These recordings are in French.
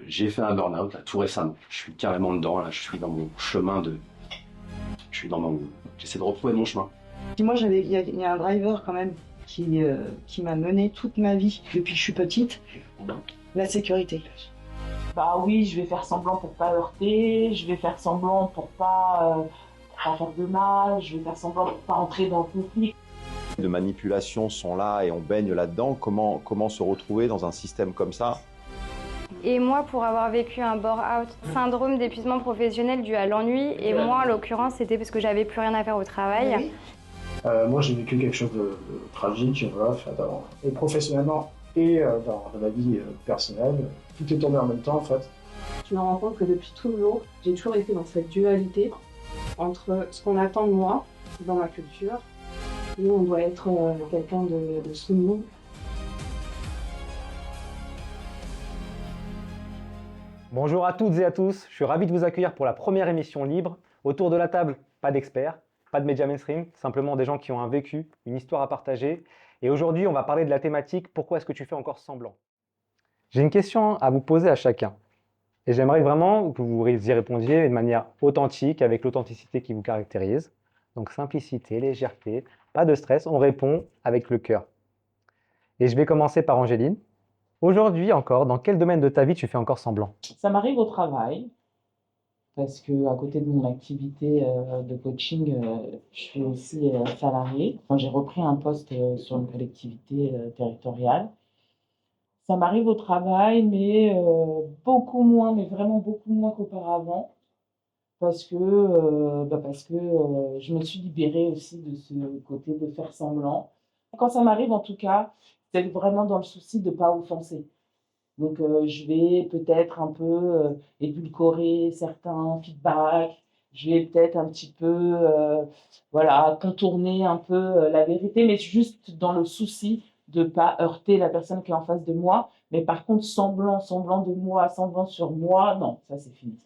J'ai fait un burn-out là, tout récemment. Je suis carrément dedans, là, je suis dans mon chemin de. Je suis dans mon. J'essaie de retrouver mon chemin. Puis moi, il y a un driver quand même qui m'a mené toute ma vie depuis que je suis petite, la sécurité. Bah oui, je vais faire semblant pour pas heurter, je vais faire semblant pour pas faire de mal, je vais faire semblant pour pas entrer dans le conflit. De manipulations sont là et on baigne là-dedans. Comment se retrouver dans un système comme ça? Et moi, pour avoir vécu un bore-out, syndrome d'épuisement professionnel dû à l'ennui, et moi, en l'occurrence, c'était parce que j'avais plus rien à faire au travail. Oui. Moi, j'ai vécu quelque chose de tragique, voilà, et professionnellement et dans la vie personnelle. Tout est tombé en même temps, en fait. Je me rends compte que depuis toujours, j'ai toujours été dans cette dualité entre ce qu'on attend de moi dans ma culture. Nous, on doit être quelqu'un de soumis. Bonjour à toutes et à tous, je suis ravi de vous accueillir pour la première émission libre. Autour de la table, pas d'experts, pas de médias mainstream, simplement des gens qui ont un vécu, une histoire à partager. Et aujourd'hui, on va parler de la thématique « Pourquoi est-ce que tu fais encore semblant ?» J'ai une question à vous poser à chacun. Et j'aimerais vraiment que vous y répondiez de manière authentique, avec l'authenticité qui vous caractérise. Donc simplicité, légèreté, pas de stress, on répond avec le cœur. Et je vais commencer par Angéline. Aujourd'hui encore, dans quel domaine de ta vie tu fais encore semblant? Ça m'arrive au travail, parce que à côté de mon activité de coaching, je suis aussi salariée. Enfin, j'ai repris un poste sur une collectivité territoriale. Ça m'arrive au travail, mais beaucoup moins, mais vraiment beaucoup moins qu'auparavant, parce que je me suis libérée aussi de ce côté de faire semblant. Quand ça m'arrive, en tout cas, c'est vraiment dans le souci de ne pas offenser. Donc, je vais peut-être un peu édulcorer certains feedbacks. Je vais peut-être un petit peu, voilà, contourner un peu la vérité, mais juste dans le souci de ne pas heurter la personne qui est en face de moi. Mais par contre, semblant de moi, semblant sur moi, non, ça c'est fini.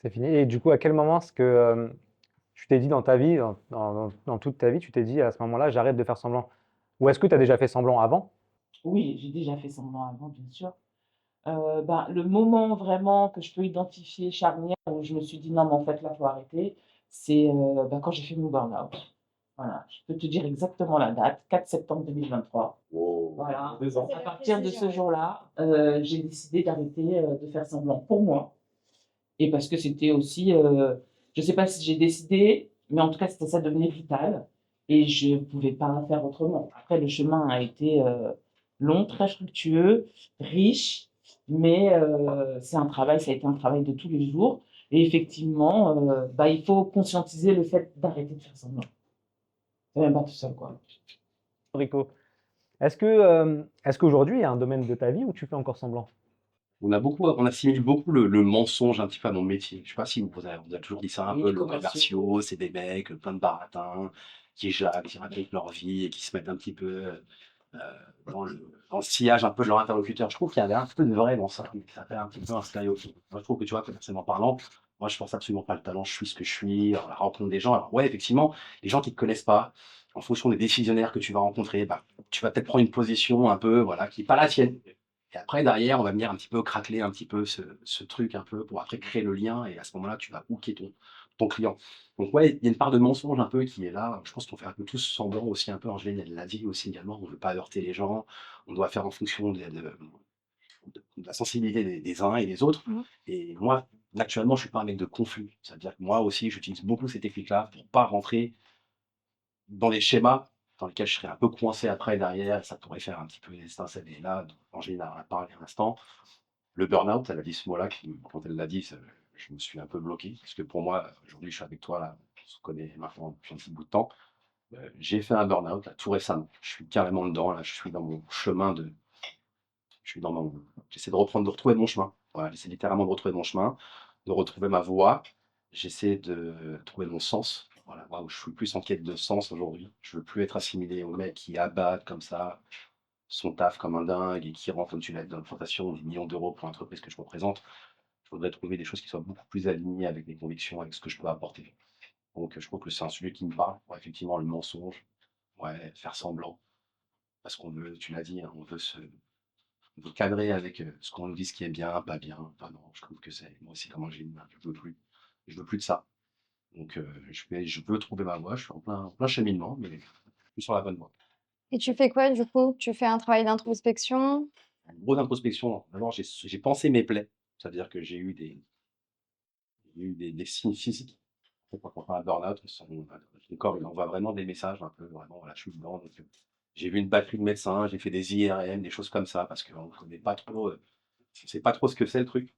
C'est fini. Et du coup, à quel moment est-ce que tu t'es dit dans ta vie, dans toute ta vie, tu t'es dit à ce moment-là, j'arrête de faire semblant? Ou est-ce que tu as déjà fait semblant avant? Oui, j'ai déjà fait semblant avant, bien sûr. Le moment vraiment que je peux identifier charnière où je me suis dit: «Non, mais en fait, là, il faut arrêter», c'est, quand j'ai fait mon burn-out. Voilà, je peux te dire exactement la date, 4 septembre 2023. Wow. Voilà. 2 ans. À partir de ce jour-là, j'ai décidé d'arrêter, de faire semblant pour moi et parce que c'était aussi, je sais pas si j'ai décidé, mais en tout cas, ça devenait vital et je pouvais pas faire autrement. Après, le chemin a été, long, très fructueux, riche, mais ça a été un travail de tous les jours et effectivement, il faut conscientiser le fait d'arrêter de faire semblant. C'est même pas tout seul, quoi. Rico, est-ce qu'aujourd'hui, il y a un domaine de ta vie où tu fais encore semblant? On assimile beaucoup le mensonge un petit peu à mon métier. Je sais pas si vous a toujours dit ça un Oui, peu, les le commerciaux. commerciaux, c'est des mecs plein de baratins, qui jactent, qui racontent leur vie et qui se mettent un petit peu dans le sillage un peu de leur interlocuteur. Je trouve qu'il y avait un peu de vrai dans ça, mais ça fait un petit peu un stéréotype. Moi, je trouve que tu vois, commercialement parlant, moi, je pense absolument pas le talent. Je suis ce que je suis, à la rencontre des gens. Alors ouais, effectivement, les gens qui te connaissent pas, en fonction des décisionnaires que tu vas rencontrer, tu vas peut-être prendre une position un peu, voilà, qui est pas la tienne. Et après, derrière, on va venir un petit peu craqueler un petit peu ce truc un peu pour après créer le lien. Et à ce moment-là, tu vas hooker ton client. Donc ouais, il y a une part de mensonge un peu qui est là. Je pense qu'on fait un peu tous semblant aussi un peu. Angéline, elle l'a dit aussi également. On veut pas heurter les gens. On doit faire en fonction de la sensibilité des uns et des autres. Mmh. Et moi, naturellement, je suis pas un mec de conflit. C'est-à-dire que moi aussi, j'utilise beaucoup ces techniques-là pour pas rentrer dans des schémas dans lesquels je serais un peu coincé après derrière. Et ça pourrait faire un petit peu des étincelles. Et là, Angéline en a parlé à l'instant. Le burn-out, elle a dit ce mot-là, quand elle l'a dit, je me suis un peu bloqué. Parce que pour moi, aujourd'hui, je suis avec toi, là, on se connaît maintenant depuis un petit bout de temps. J'ai fait un burn-out, là, tout récemment. Je suis carrément dedans, là, je suis dans mon chemin de. Je suis dans mon. J'essaie de retrouver mon chemin. Voilà, j'essaie littéralement de retrouver mon chemin, de retrouver ma voie. J'essaie de trouver mon sens. Voilà, moi, je suis plus en quête de sens aujourd'hui. Je veux plus être assimilé aux mecs qui abattent comme ça son taf comme un dingue et qui rentre, comme tu l'as dit, dans l'augmentation des millions d'euros pour l'entreprise que je représente. Je voudrais trouver des choses qui soient beaucoup plus alignées avec mes convictions, avec ce que je peux apporter. Donc, je trouve que c'est un sujet qui me parle. Ouais, effectivement, le mensonge, ouais, faire semblant, parce qu'on veut, tu l'as dit, hein, de cadrer avec ce qu'on nous dit, ce qui est bien, pas bien. Enfin, non, je trouve que c'est moi aussi comment j'ai une main, je veux plus de ça. Donc, je veux trouver ma voie, je suis en plein cheminement, mais je suis sur la bonne voie. Et tu fais quoi du coup? Tu fais un travail d'introspection? Une grosse introspection. D'abord, j'ai pensé mes plaies, c'est-à-dire que j'ai eu des signes physiques. Quand on fait un burn-out, son corps il envoie vraiment des messages, un peu vraiment, voilà, je suis dedans. Donc, j'ai vu une batterie de médecins, j'ai fait des IRM, des choses comme ça, parce qu'on ne connaît pas trop, on sait pas trop ce que c'est le truc.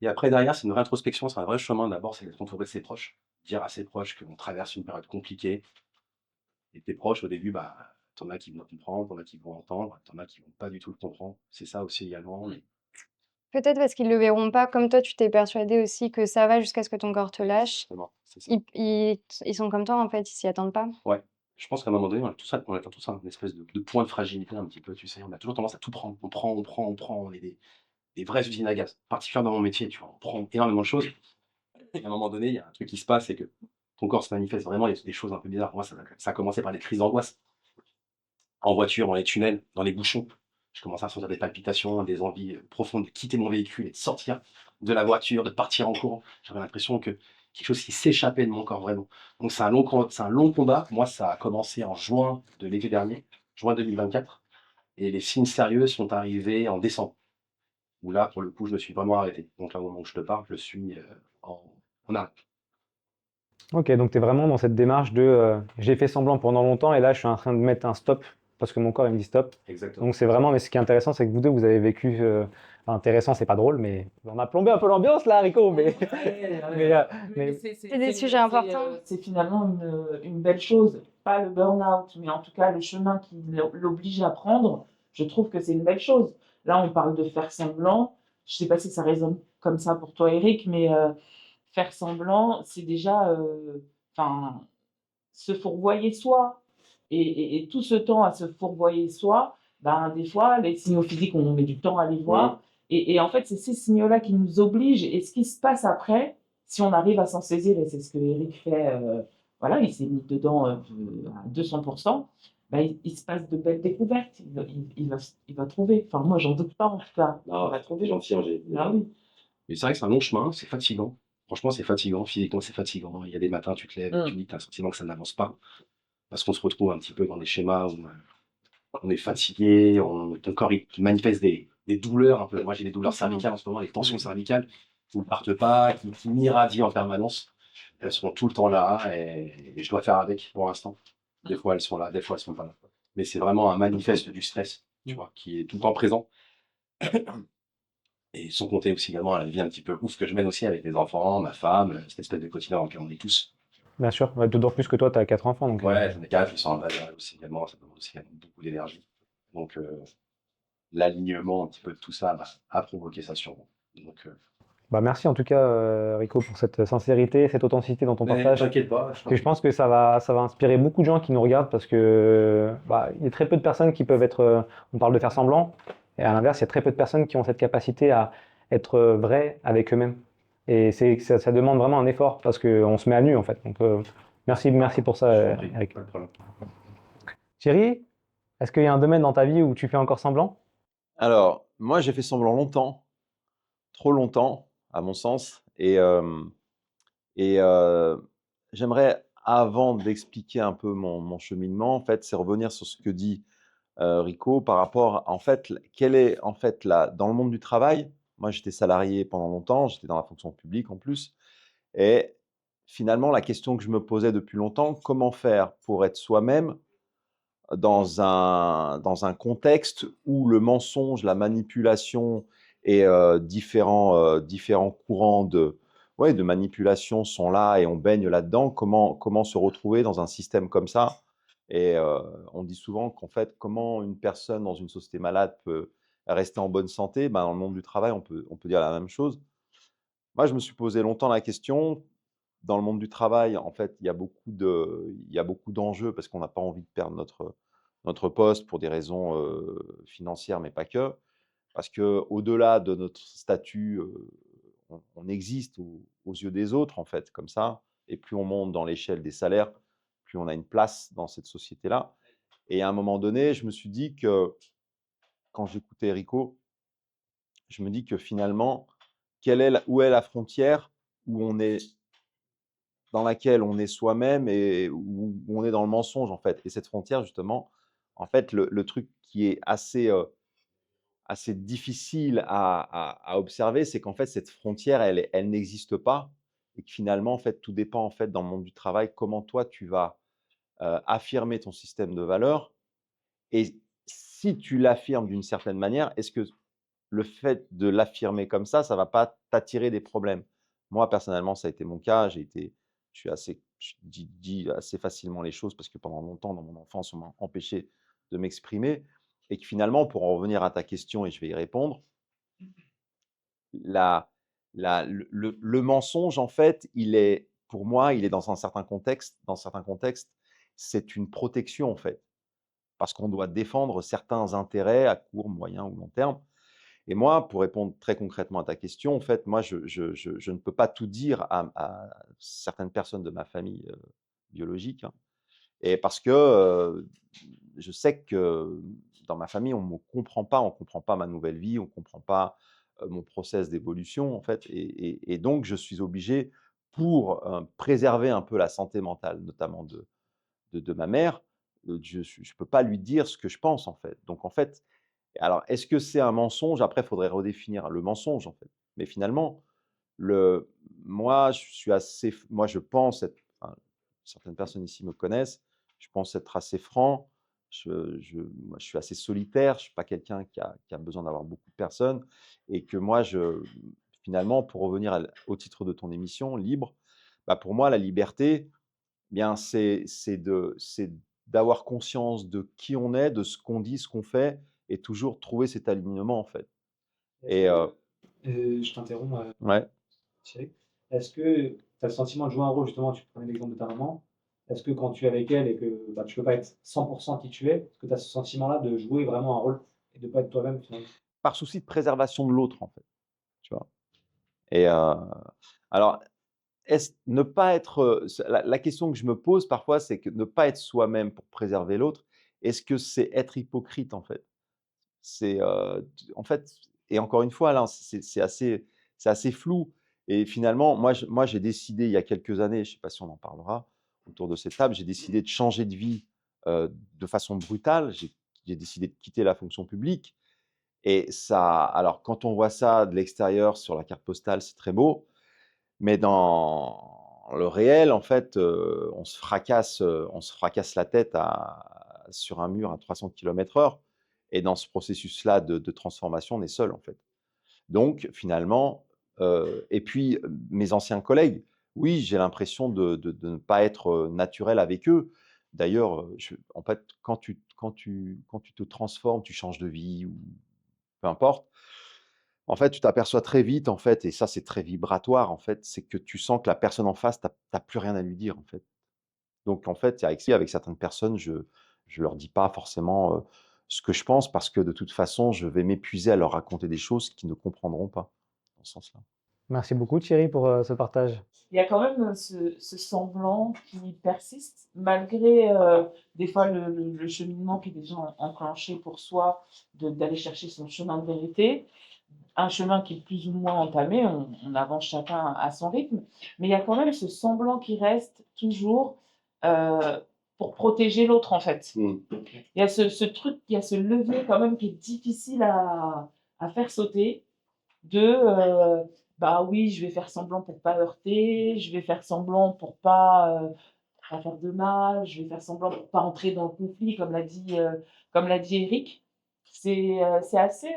Et après, derrière, c'est une vraie introspection, c'est un vrai chemin. D'abord, c'est d'être entouré de ses proches, dire à ses proches qu'on traverse une période compliquée. Et tes proches, au début, bah, t'en as qui vont comprendre, t'en as qui vont entendre, t'en as qui vont pas du tout le comprendre. C'est ça aussi également. Mais Peut-être parce qu'ils le verront pas comme toi, tu t'es persuadé aussi que ça va jusqu'à ce que ton corps te lâche. justement, c'est ça. Ils sont comme toi en fait, ils s'y attendent pas. Ouais. Je pense qu'à un moment donné, on a tous un espèce de point de fragilité un petit peu, tu sais. On a toujours tendance à tout prendre. On prend, on prend, on prend. On est des vraies usines à gaz. Particulièrement dans mon métier, tu vois. On prend énormément de choses. Et à un moment donné, il y a un truc qui se passe, c'est que ton corps se manifeste vraiment. Il y a des choses un peu bizarres. Moi, ça a commencé par des crises d'angoisse. En voiture, dans les tunnels, dans les bouchons. Je commençais à sentir des palpitations, des envies profondes de quitter mon véhicule et de sortir de la voiture, de partir en courant. J'avais l'impression que quelque chose qui s'échappait de mon corps vraiment. Donc c'est un long combat. Moi, ça a commencé en juin de l'été dernier, juin 2024. Et les signes sérieux sont arrivés en décembre. Où là, pour le coup, je me suis vraiment arrêté. Donc là, au moment où je te parle, je suis en arrêt. Ok, donc tu es vraiment dans cette démarche de j'ai fait semblant pendant longtemps et là je suis en train de mettre un stop parce que mon corps il me dit stop. Exactement. Donc c'est vraiment, mais ce qui est intéressant, c'est que vous deux vous avez vécu, enfin, intéressant, c'est pas drôle, mais on a plombé un peu l'ambiance là, Rico, mais, mais C'est des sujets importants. C'est finalement une belle chose. Pas le burn-out, mais en tout cas le chemin qui l'oblige à prendre, je trouve que c'est une belle chose. Là, on parle de faire semblant. Je sais pas si ça résonne comme ça pour toi, Eric, mais faire semblant, c'est déjà enfin, se fourvoyer soi. Et tout ce temps à se fourvoyer soi, ben, des fois, les signaux physiques, on met du temps à les voir. Et en fait, c'est ces signaux-là qui nous obligent. Et ce qui se passe après, si on arrive à s'en saisir, et c'est ce que Eric fait, voilà, il s'est mis dedans à 200%, ben, il se passe de belles découvertes. Il va trouver. Enfin, moi, j'en doute pas, en tout cas. Il va trouver. Gentil, Angers. Ah oui. Mais c'est vrai que c'est un long chemin, c'est fatigant. Franchement, c'est fatigant. Physiquement, c'est fatigant. Il y a des matins, tu te lèves, tu dis que tu as le sentiment que ça n'avance pas. Parce qu'on se retrouve un petit peu dans des schémas où on est fatigué, ton corps il manifeste des douleurs un peu. Moi, j'ai des douleurs cervicales en ce moment, des tensions cervicales qui ne partent pas, qui m'irradient en permanence. Elles sont tout le temps là et je dois faire avec pour l'instant. Des fois, elles sont là, des fois, elles sont pas là. Mais c'est vraiment un manifeste du stress, tu vois, qui est tout le temps présent. Et sans compter aussi également la vie un petit peu ouf que je mène aussi avec mes enfants, ma femme, cette espèce de quotidien dans lequel on est tous. bien sûr, ouais, d'autant plus que toi tu as 4 enfants, donc Ouais, j'en ai 4, ils sont en bas âge aussi également, ça demande aussi également beaucoup d'énergie. Donc, l'alignement un petit peu de tout ça a provoqué ça sur moi. Donc, bah, merci en tout cas Rico pour cette sincérité, cette authenticité dans ton mais partage. t'inquiète pas, Et je pense que ça va inspirer beaucoup de gens qui nous regardent parce que bah, il y a très peu de personnes qui peuvent être, on parle de faire semblant, et à l'inverse, il y a très peu de personnes qui ont cette capacité à être vraies avec eux-mêmes. Et ça demande vraiment un effort parce qu'on se met à nu en fait. Donc merci pour ça, je t'en prie, Eric. pas de problème. Thierry, est-ce qu'il y a un domaine dans ta vie où tu fais encore semblant? Alors, moi, j'ai fait semblant longtemps, trop longtemps, à mon sens. Et j'aimerais, avant d'expliquer un peu mon cheminement, en fait, c'est revenir sur ce que dit Rico par rapport, en fait, quelle est, en fait, dans le monde du travail. Moi, j'étais salarié pendant longtemps, j'étais dans la fonction publique en plus. Et finalement, la question que je me posais depuis longtemps, comment faire pour être soi-même dans un contexte où le mensonge, la manipulation et différents courants ouais, de manipulation sont là et on baigne là-dedans. Comment se retrouver dans un système comme ça? Et on dit souvent qu'en fait, comment une personne dans une société malade peut rester en bonne santé? Ben, dans le monde du travail, on peut dire la même chose. Moi, je me suis posé longtemps la question. Dans le monde du travail, en fait, il y a beaucoup d'enjeux parce qu'on n'a pas envie de perdre notre poste pour des raisons financières, mais pas que. Parce qu'au-delà de notre statut, on existe aux yeux des autres, en fait, comme ça. Et plus on monte dans l'échelle des salaires, plus on a une place dans cette société-là. Et à un moment donné, je me suis dit que quand j'écoutais Rico, je me dis que finalement, où est la frontière où on est, dans laquelle on est soi-même et où on est dans le mensonge, en fait. Et cette frontière, justement, en fait, le truc qui est assez difficile à observer, c'est qu'en fait, cette frontière, elle n'existe pas et que finalement, en fait, tout dépend, en fait, dans le monde du travail, comment toi, tu vas affirmer ton système de valeurs. Et si tu l'affirmes d'une certaine manière, est-ce que le fait de l'affirmer comme ça va pas t'attirer des problèmes? Moi, personnellement, ça a été mon cas. Je dis assez facilement les choses parce que pendant longtemps, dans mon enfance, on m'a empêché de m'exprimer. Et que finalement, pour en revenir à ta question, et je vais y répondre, la, le mensonge, en fait, pour moi, il est dans un certain contexte. Dans certains contextes, c'est une protection, en fait, parce qu'on doit défendre certains intérêts à court, moyen ou long terme. Et moi, pour répondre très concrètement à ta question, en fait, moi, je ne peux pas tout dire à certaines personnes de ma famille biologique, hein, et parce que je sais que dans ma famille, on ne me comprend pas, on ne comprend pas ma nouvelle vie, on ne comprend pas mon process d'évolution, en fait. Et donc, je suis obligé, pour préserver un peu la santé mentale, notamment de ma mère, je ne peux pas lui dire ce que je pense, en fait. Donc, en fait, alors, est-ce que c'est un mensonge? Après, il faudrait redéfinir le mensonge, en fait. Mais finalement, moi, je pense être, enfin, certaines personnes ici me connaissent, je pense être assez franc. Moi, je suis assez solitaire. Je suis pas quelqu'un qui a besoin d'avoir beaucoup de personnes. Et que moi, finalement, pour revenir au titre de ton émission, libre, bah, pour moi, la liberté, bien, c'est d'avoir conscience de qui on est, de ce qu'on dit, ce qu'on fait, et toujours trouver cet alignement, en fait. Et Je t'interromps, ouais. Thierry. Est-ce que tu as le sentiment de jouer un rôle, justement, tu prenais l'exemple de ta maman, est-ce que quand tu es avec elle et que bah, tu peux pas être 100% qui tu es, est-ce que tu as ce sentiment-là de jouer vraiment un rôle et de pas être toi-même finalement? Par souci de préservation de l'autre, en fait, tu vois? Et alors, ne pas être, la question que je me pose parfois, c'est que ne pas être soi-même pour préserver l'autre, est-ce que c'est être hypocrite, en fait? En fait, et encore une fois, là, c'est assez flou. Et finalement, moi, j'ai décidé il y a quelques années, je ne sais pas si on en parlera autour de cette table, j'ai décidé de changer de vie de façon brutale. J'ai décidé de quitter la fonction publique. Et ça, alors, quand on voit ça de l'extérieur sur la carte postale, c'est très beau. Mais dans le réel, en fait, on se fracasse la tête sur un mur à 300 km/h. Et dans ce processus-là de transformation, on est seul, en fait. Donc, finalement, et puis mes anciens collègues, oui, j'ai l'impression de ne pas être naturel avec eux. D'ailleurs, en fait, quand tu te transformes, tu changes de vie ou peu importe, en fait, tu t'aperçois très vite, en fait, et ça, c'est très vibratoire, en fait, c'est que tu sens que la personne en face, tu as plus rien à lui dire, en fait. Donc, en fait, avec certaines personnes, je leur dis pas forcément ce que je pense parce que de toute façon, je vais m'épuiser à leur raconter des choses qu'ils ne comprendront pas, dans ce sens-là. Merci beaucoup Thierry pour ce partage. Il y a quand même ce semblant qui persiste, malgré des fois le cheminement qui est déjà enclenché pour soi, d'aller chercher son chemin de vérité. Un chemin qui est plus ou moins entamé, on avance chacun à son rythme, mais il y a quand même ce semblant qui reste toujours pour protéger l'autre en fait. Il y a ce truc, il y a ce levier quand même qui est difficile à faire sauter de bah oui, je vais faire semblant pour pas heurter, je vais faire semblant pour pas faire de mal, je vais faire semblant pour pas entrer dans le conflit, comme l'a dit Eric. C'est assez,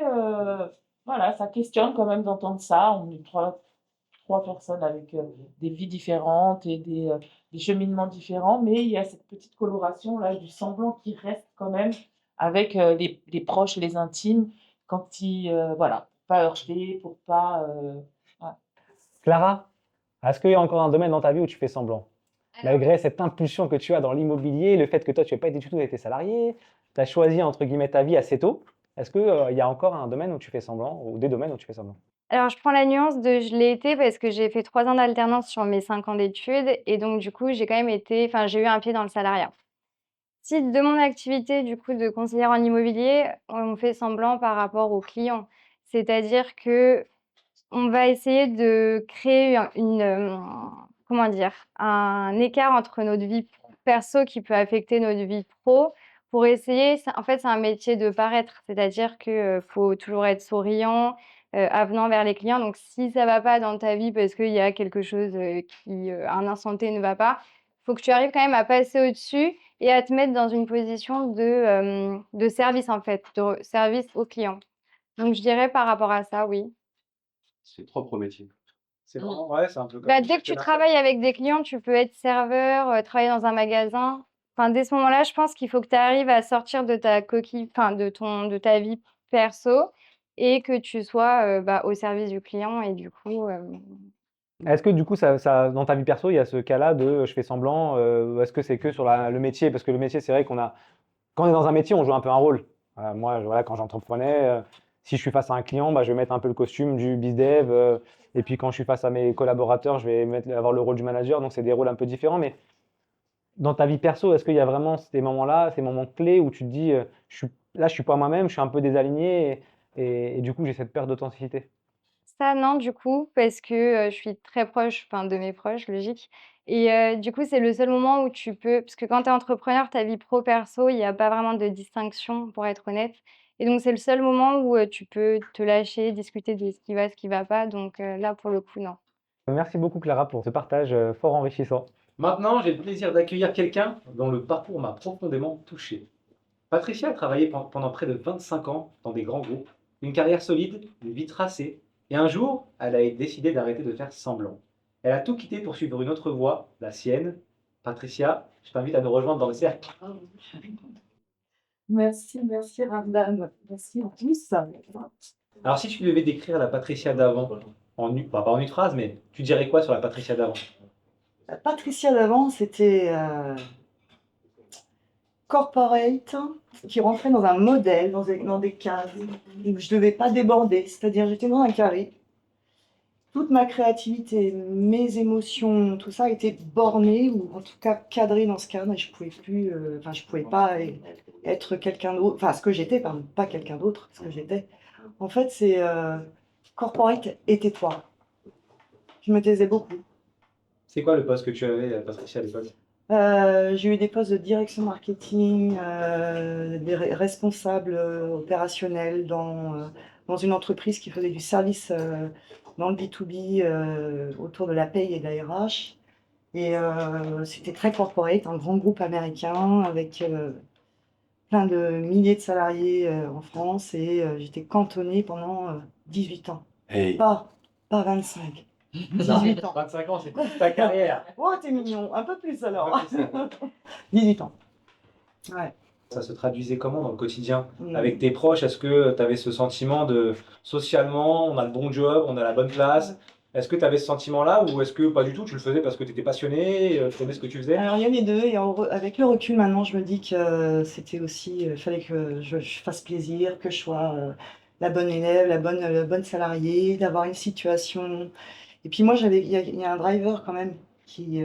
voilà, ça questionne quand même d'entendre ça. On est trois personnes avec des vies différentes et des cheminements différents, mais il y a cette petite coloration là du semblant qui reste quand même avec les proches, les intimes, quand voilà, pour pas heurter, pour pas. Ouais. Clara, est-ce qu'il y a encore un domaine dans ta vie où tu fais semblant? Malgré cette impulsion que tu as dans l'immobilier, le fait que toi, tu n'as pas été du tout été salarié, tu as choisi, entre guillemets, ta vie assez tôt. Est-ce qu'il y a encore un domaine où tu fais semblant, ou des domaines où tu fais semblant? Alors, je prends la nuance de je l'ai été parce que j'ai fait 3 ans d'alternance sur mes 5 ans d'études et donc du coup, j'ai quand même été, enfin, j'ai eu un pied dans le salariat. Si de mon activité, du coup, de conseillère en immobilier, on fait semblant par rapport aux clients. C'est-à-dire que on va essayer de créer comment dire? Un écart entre notre vie perso qui peut affecter notre vie pro pour essayer en fait, c'est un métier de paraître. C'est-à-dire que, faut toujours être souriant, avenant vers les clients. Donc si ça va pas dans ta vie parce qu'il y a quelque chose, qui, à un instant T ne va pas, faut que tu arrives quand même à passer au-dessus et à te mettre dans une position de service, en fait, de service aux clients. Donc je dirais par rapport à ça, oui. C'est propre au métier. C'est vraiment, ouais, c'est un peu comme Bah, dès que tu travailles avec des clients, tu peux être serveur, travailler dans un magasin. Enfin, dès ce moment-là, je pense qu'il faut que tu arrives à sortir de ta coquille, enfin de ta vie perso et que tu sois, bah, au service du client et du coup, Est-ce que du coup, dans ta vie perso, il y a ce cas-là de je fais semblant, ou est-ce que c'est que sur le métier? Parce que le métier, c'est vrai quand on est dans un métier, on joue un peu un rôle. Moi, voilà, quand j'entreprenais, si je suis face à un client, bah, je vais mettre un peu le costume du bizdev, et puis quand je suis face à mes collaborateurs, je vais avoir le rôle du manager. Donc, c'est des rôles un peu différents. Mais dans ta vie perso, est-ce qu'il y a vraiment ces moments-là, ces moments clés où tu te dis, là, je suis pas moi-même, je suis un peu désaligné, et du coup, j'ai cette perte d'authenticité? ça non, du coup, parce que, je suis très proche, enfin, de mes proches, logique et du coup, c'est le seul moment où tu peux parce que quand tu es entrepreneur, ta vie pro, perso, il y a pas vraiment de distinction, pour être honnête et donc c'est le seul moment où, tu peux te lâcher, discuter de ce qui va pas donc là, pour le coup, non. Merci beaucoup, Clara, pour ce partage fort enrichissant. Maintenant, j'ai le plaisir d'accueillir quelqu'un dont le parcours m'a profondément touché. Patricia a travaillé pendant près de 25 ans dans des grands groupes, une carrière solide, une vie tracée, et un jour, elle a décidé d'arrêter de faire semblant. Elle a tout quitté pour suivre une autre voie, la sienne. Patricia, je t'invite à nous rejoindre dans le cercle. Merci Ramdan. Merci à tous. Alors, si tu devais décrire la Patricia d'avant, pas en une phrase, mais tu dirais quoi sur la Patricia d'avant? Patricia d'avant, c'était corporate, qui rentrait dans un modèle, dans des cases, où je ne devais pas déborder. C'est-à-dire, j'étais dans un carré. Toute ma créativité, mes émotions, tout ça était borné, ou en tout cas cadré dans ce cadre, et je pouvais plus, je pouvais pas être quelqu'un d'autre, enfin, ce que j'étais, pardon, pas quelqu'un d'autre, ce que j'étais. En fait, c'est corporate et tais-toi. Je me taisais beaucoup. C'est quoi le poste que tu avais, Patricia, à l'époque? J'ai eu des postes de direction marketing, des responsables opérationnels dans une entreprise qui faisait du service dans le B2B autour de la paye et de la RH. Et c'était très corporate, un grand groupe américain avec plein de milliers de salariés en France et j'étais cantonnée pendant 18 ans. Hey. Pas 25. 18 ans. 25 ans, c'est toute ta carrière. Oh, t'es mignon, un peu plus alors. 18 ans. Ouais. Ça se traduisait comment dans le quotidien? Mm. Avec tes proches, est-ce que tu avais ce sentiment de socialement, on a le bon job, on a la bonne place? Est-ce que tu avais ce sentiment-là ou est-ce que pas du tout, tu le faisais parce que tu étais passionné, tu aimais ce que tu faisais? Alors il y a les deux et avec le recul maintenant, je me dis que c'était aussi, fallait que je fasse plaisir, que je sois la bonne élève, la bonne salariée, d'avoir une situation. Et puis moi, il y a un driver quand même qui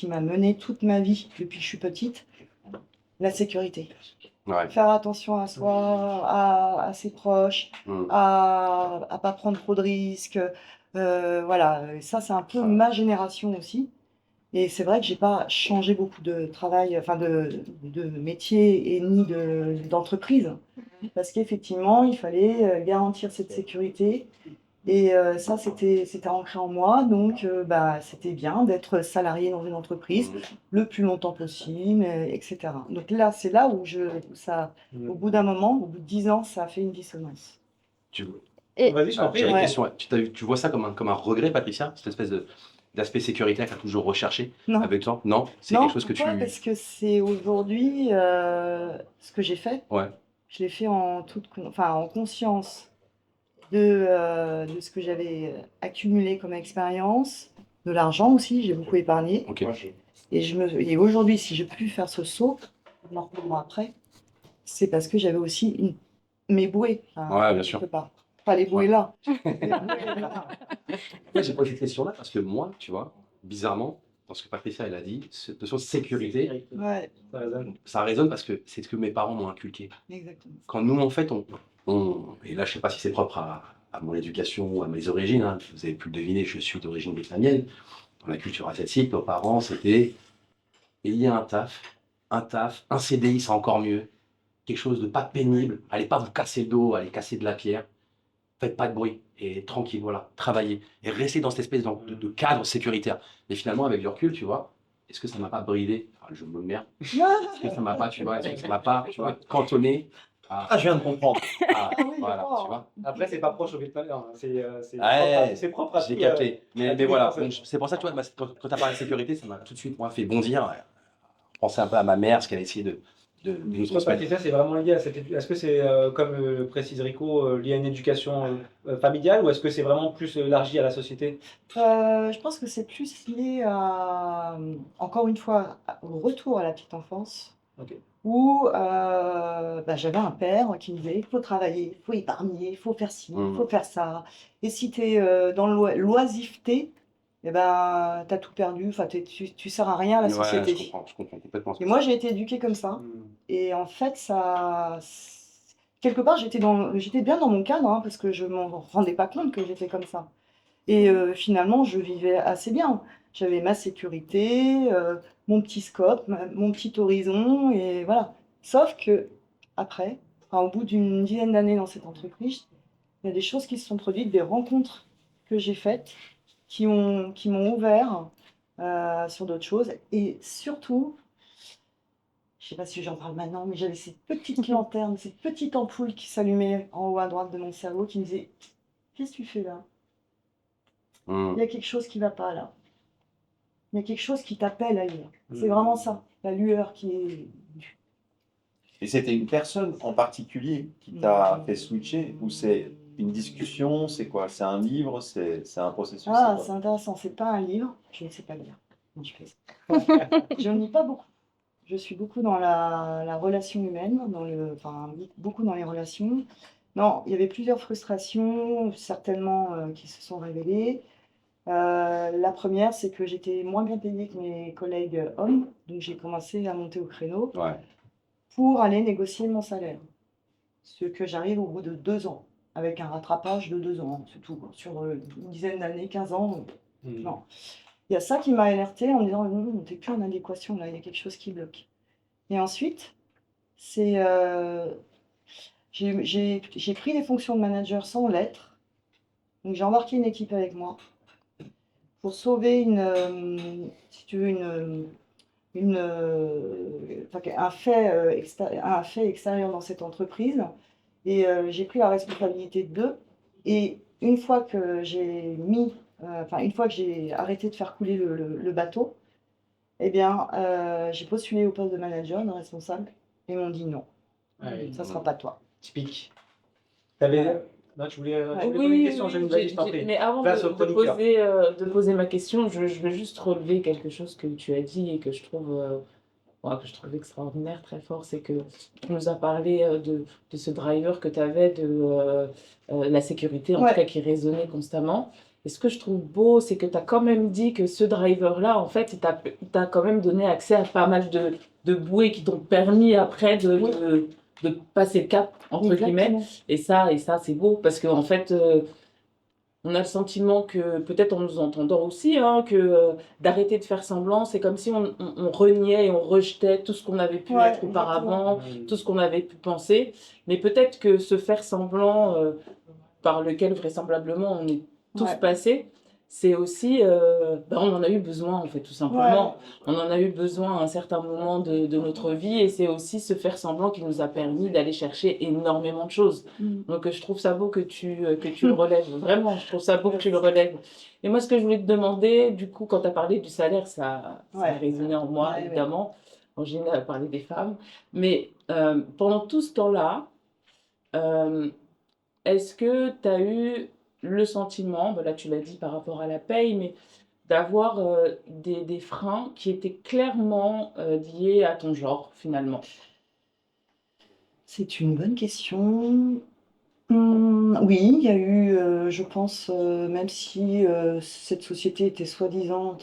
m'a mené toute ma vie depuis que je suis petite, la sécurité. Ouais. Faire attention à soi, à ses proches, à pas prendre trop de risques. Voilà, ça c'est un peu ma génération aussi. Et c'est vrai que j'ai pas changé beaucoup de travail, enfin de métier et ni d'entreprise. Parce qu'effectivement, il fallait garantir cette sécurité. Et ça, c'était ancré en moi. Donc, c'était bien d'être salarié dans une entreprise le plus longtemps possible, etc. Donc là, c'est là où au bout d'un moment, au bout de 10 ans, ça a fait une dissonance. Et Vas-y, je t'en prie. J'ai une Ouais. question. Tu vois ça comme un regret, Patricia, cette espèce d'aspect sécuritaire que tu as toujours recherché Non. avec toi? Non, c'est Non, quelque chose que tu. pourquoi? Parce que c'est aujourd'hui ce que j'ai fait. Ouais. Je l'ai fait en conscience de ce que j'avais accumulé comme expérience, de l'argent aussi, j'ai beaucoup épargné. Ok. Et aujourd'hui, si j'ai pu faire ce saut, on en reprendra après, c'est parce que j'avais aussi mes bouées. Ouais, bien sûr. quelque part. Pas les bouées là. Pourquoi j'ai posé cette question-là? Parce que moi, tu vois, bizarrement, dans ce que Patricia elle a dit, cette notion de sécurité, Ouais, Ça résonne. ça résonne parce que c'est ce que mes parents m'ont inculqué. exactement. Quand nous, en fait, et là, je sais pas si c'est propre à mon éducation ou à mes origines, hein, vous avez pu le deviner, je suis d'origine vietnamienne. Dans la culture asiatique, nos parents, c'était ayez un taf, un CDI, c'est encore mieux. Quelque chose de pas pénible. Allez pas vous casser le dos, allez casser de la pierre. Faites pas de bruit et tranquille, voilà, travaillez. Et restez dans cette espèce de cadre sécuritaire. Mais finalement, avec du recul, tu vois, est-ce que ça m'a pas bridé? Enfin, je me merde. Est-ce que ça m'a pas, tu vois, est-ce que ça m'a pas, tu vois, cantonné à, je viens de comprendre. Ah oui, voilà, d'accord. tu vois. Après, c'est pas proche au vietnamien, hein. Ouais, C'est propre à je l'ai tout, capté. à Mais tous les voilà, Français. donc, c'est pour ça que tu vois, quand tu as parlé de sécurité, ça m'a tout de suite moi, fait bondir. Penser un peu à ma mère, ce qu'elle a essayé de nous Toi, transmettre. Patricia, c'est vraiment lié à cette éducation. Est-ce que c'est, comme le précise Rico, lié à une éducation familiale ou est-ce que c'est vraiment plus élargi à la société? Je pense que c'est plus lié à, encore une fois, au retour à la petite enfance, Ok. où j'avais un père qui me disait, il faut travailler, il faut épargner, il faut faire ci, il faut faire ça. Et si tu es dans l'oisiveté, eh ben, tu as tout perdu, enfin, tu sers à rien à la Ouais, société. je comprends complètement ce Et que moi, c'est. j'ai été éduquée comme ça. Hmm. Et en fait, quelque part, j'étais bien dans mon cadre, hein, parce que je m'en rendais pas compte que j'étais comme ça. Et finalement, je vivais assez bien. J'avais ma sécurité, mon petit scope, mon petit horizon, et voilà. Sauf que après, enfin, au bout d'une dizaine d'années dans cette entreprise, il y a des choses qui se sont produites, des rencontres que j'ai faites qui m'ont ouvert sur d'autres choses. Et surtout, je sais pas si j'en parle maintenant, mais j'avais cette petite lanterne, cette petite ampoule qui s'allumait en haut à droite de mon cerveau qui me disait, qu'est-ce que tu fais là? Il y a quelque chose qui va pas là. Il y a quelque chose qui t'appelle ailleurs. C'est vraiment ça, la lueur qui est. Et c'était une personne en particulier qui t'a fait switcher ou c'est une discussion, c'est quoi? C'est un livre, c'est un processus, Ah, c'est c'est quoi? intéressant, c'est pas un livre, je ne sais pas lire. Non, je plaisante. Je ne lis pas beaucoup. Je suis beaucoup dans la relation humaine, enfin, beaucoup dans les relations. Non, il y avait plusieurs frustrations, certainement, qui se sont révélées. La première, c'est que j'étais moins bien payée que mes collègues hommes, donc j'ai commencé à monter au créneau Ouais. pour aller négocier mon salaire. Ce que j'arrive au bout de 2 ans, avec un rattrapage de 2 ans, c'est tout, quoi. Sur une dizaine d'années, 15 ans, non. Il y a ça qui m'a alertée en me disant, non, t'es plus en adéquation là, il y a quelque chose qui bloque. Et ensuite, c'est, j'ai pris des fonctions de manager sans l'être, donc j'ai embarqué une équipe avec moi pour sauver si tu veux, enfin, un fait extérieur dans cette entreprise. Et j'ai pris la responsabilité d'eux. Et une fois que une fois que j'ai arrêté de faire couler le bateau, eh bien, j'ai postulé au poste de manager, de responsable, et ils m'ont dit non, Ouais, ça ne sera pas toi. typique. T'avais... Voilà. Non, tu voulais poser Oui, une question, oui, vas-y, je t'en prie. mais avant Place au chroniqueur. de poser ma question, je veux juste relever quelque chose que tu as dit et que je trouve extraordinaire, très fort, c'est que tu nous as parlé de ce driver que tu avais, de la sécurité, en Ouais. tout cas, qui résonnait constamment. Et ce que je trouve beau, c'est que tu as quand même dit que ce driver-là, en fait, il t'a quand même donné accès à pas mal de bouées qui t'ont permis après de passer le cap, entre guillemets. Exactement. Et ça c'est beau, parce qu'en fait, on a le sentiment que, peut-être en nous entendant aussi, hein, que d'arrêter de faire semblant, c'est comme si on reniait et on rejetait tout ce qu'on avait pu Ouais, être auparavant, exactement. tout ce qu'on avait pu penser. Mais peut-être que ce faire semblant, par lequel vraisemblablement on est tous Ouais. passés, c'est aussi, on en a eu besoin, en fait, tout simplement. On en a eu besoin à un certain moment de notre vie, et c'est aussi ce faire semblant qui nous a permis d'aller chercher énormément de choses. Donc je trouve ça beau que tu le relèves, vraiment, je trouve ça beau que tu le relèves. Et moi, ce que je voulais te demander, du coup, quand tu as parlé du salaire, ça a Ouais. résonné en moi, Ouais, évidemment. En général, à parler des femmes. Mais pendant tout ce temps-là, est-ce que tu as eu le sentiment, là tu l'as dit par rapport à la paye, mais d'avoir des freins qui étaient clairement liés à ton genre, finalement? C'est une bonne question. Oui, il y a eu, je pense, même si cette société était soi-disant,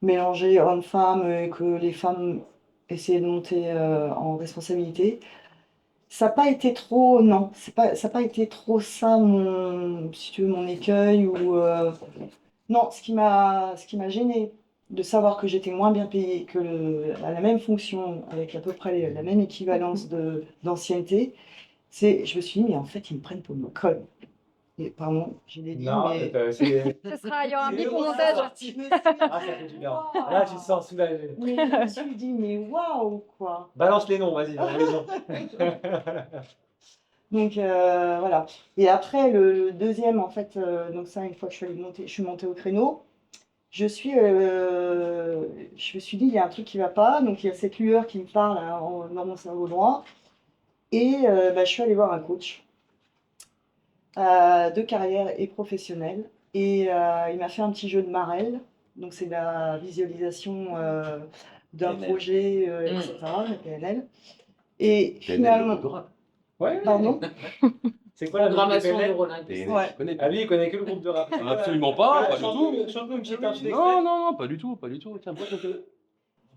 mélangée hommes-femmes et que les femmes essayaient de monter en responsabilité, ça n'a pas été trop, non, ça n'a pas été trop ça, si tu veux, mon écueil ou non, ce qui m'a gêné de savoir que j'étais moins bien payée que à la même fonction avec à peu près la même équivalence d'ancienneté. Je me suis dit, mais en fait, ils me prennent pour une conne. Et pardon, je l'ai dit, Non, mais. Il y aura un C'est bip au heureux, montage. ça. Je me suis Ah, ça fait du bien. waouh. Là, tu te sens soulagé. Mais je me suis dit, mais waouh, quoi. Balance les noms, vas-y, dans les noms. Donc voilà. Et après, le deuxième, en fait, donc ça, une fois que je suis montée au créneau, je me suis dit, il y a un truc qui va pas. Donc il y a cette lueur qui me parle hein, dans mon cerveau droit. Et bah, je suis allée voir un coach de carrière et professionnelle. Et il m'a fait un petit jeu de Marel. Donc, c'est la visualisation d'un PNL. projet, etc., la PNL. Et PNL, le finalement, groupe de rap. Ouais. pardon, C'est quoi la musique de Programmation PNL? neurolinguistique. PNL, Ouais. tu connais Ah, pas. lui, il connaît que le groupe de rap. Absolument pas, pas du tout. Chante-nous une petite extrait. Non, non, non, pas du tout, pas du tout. Tiens, moi,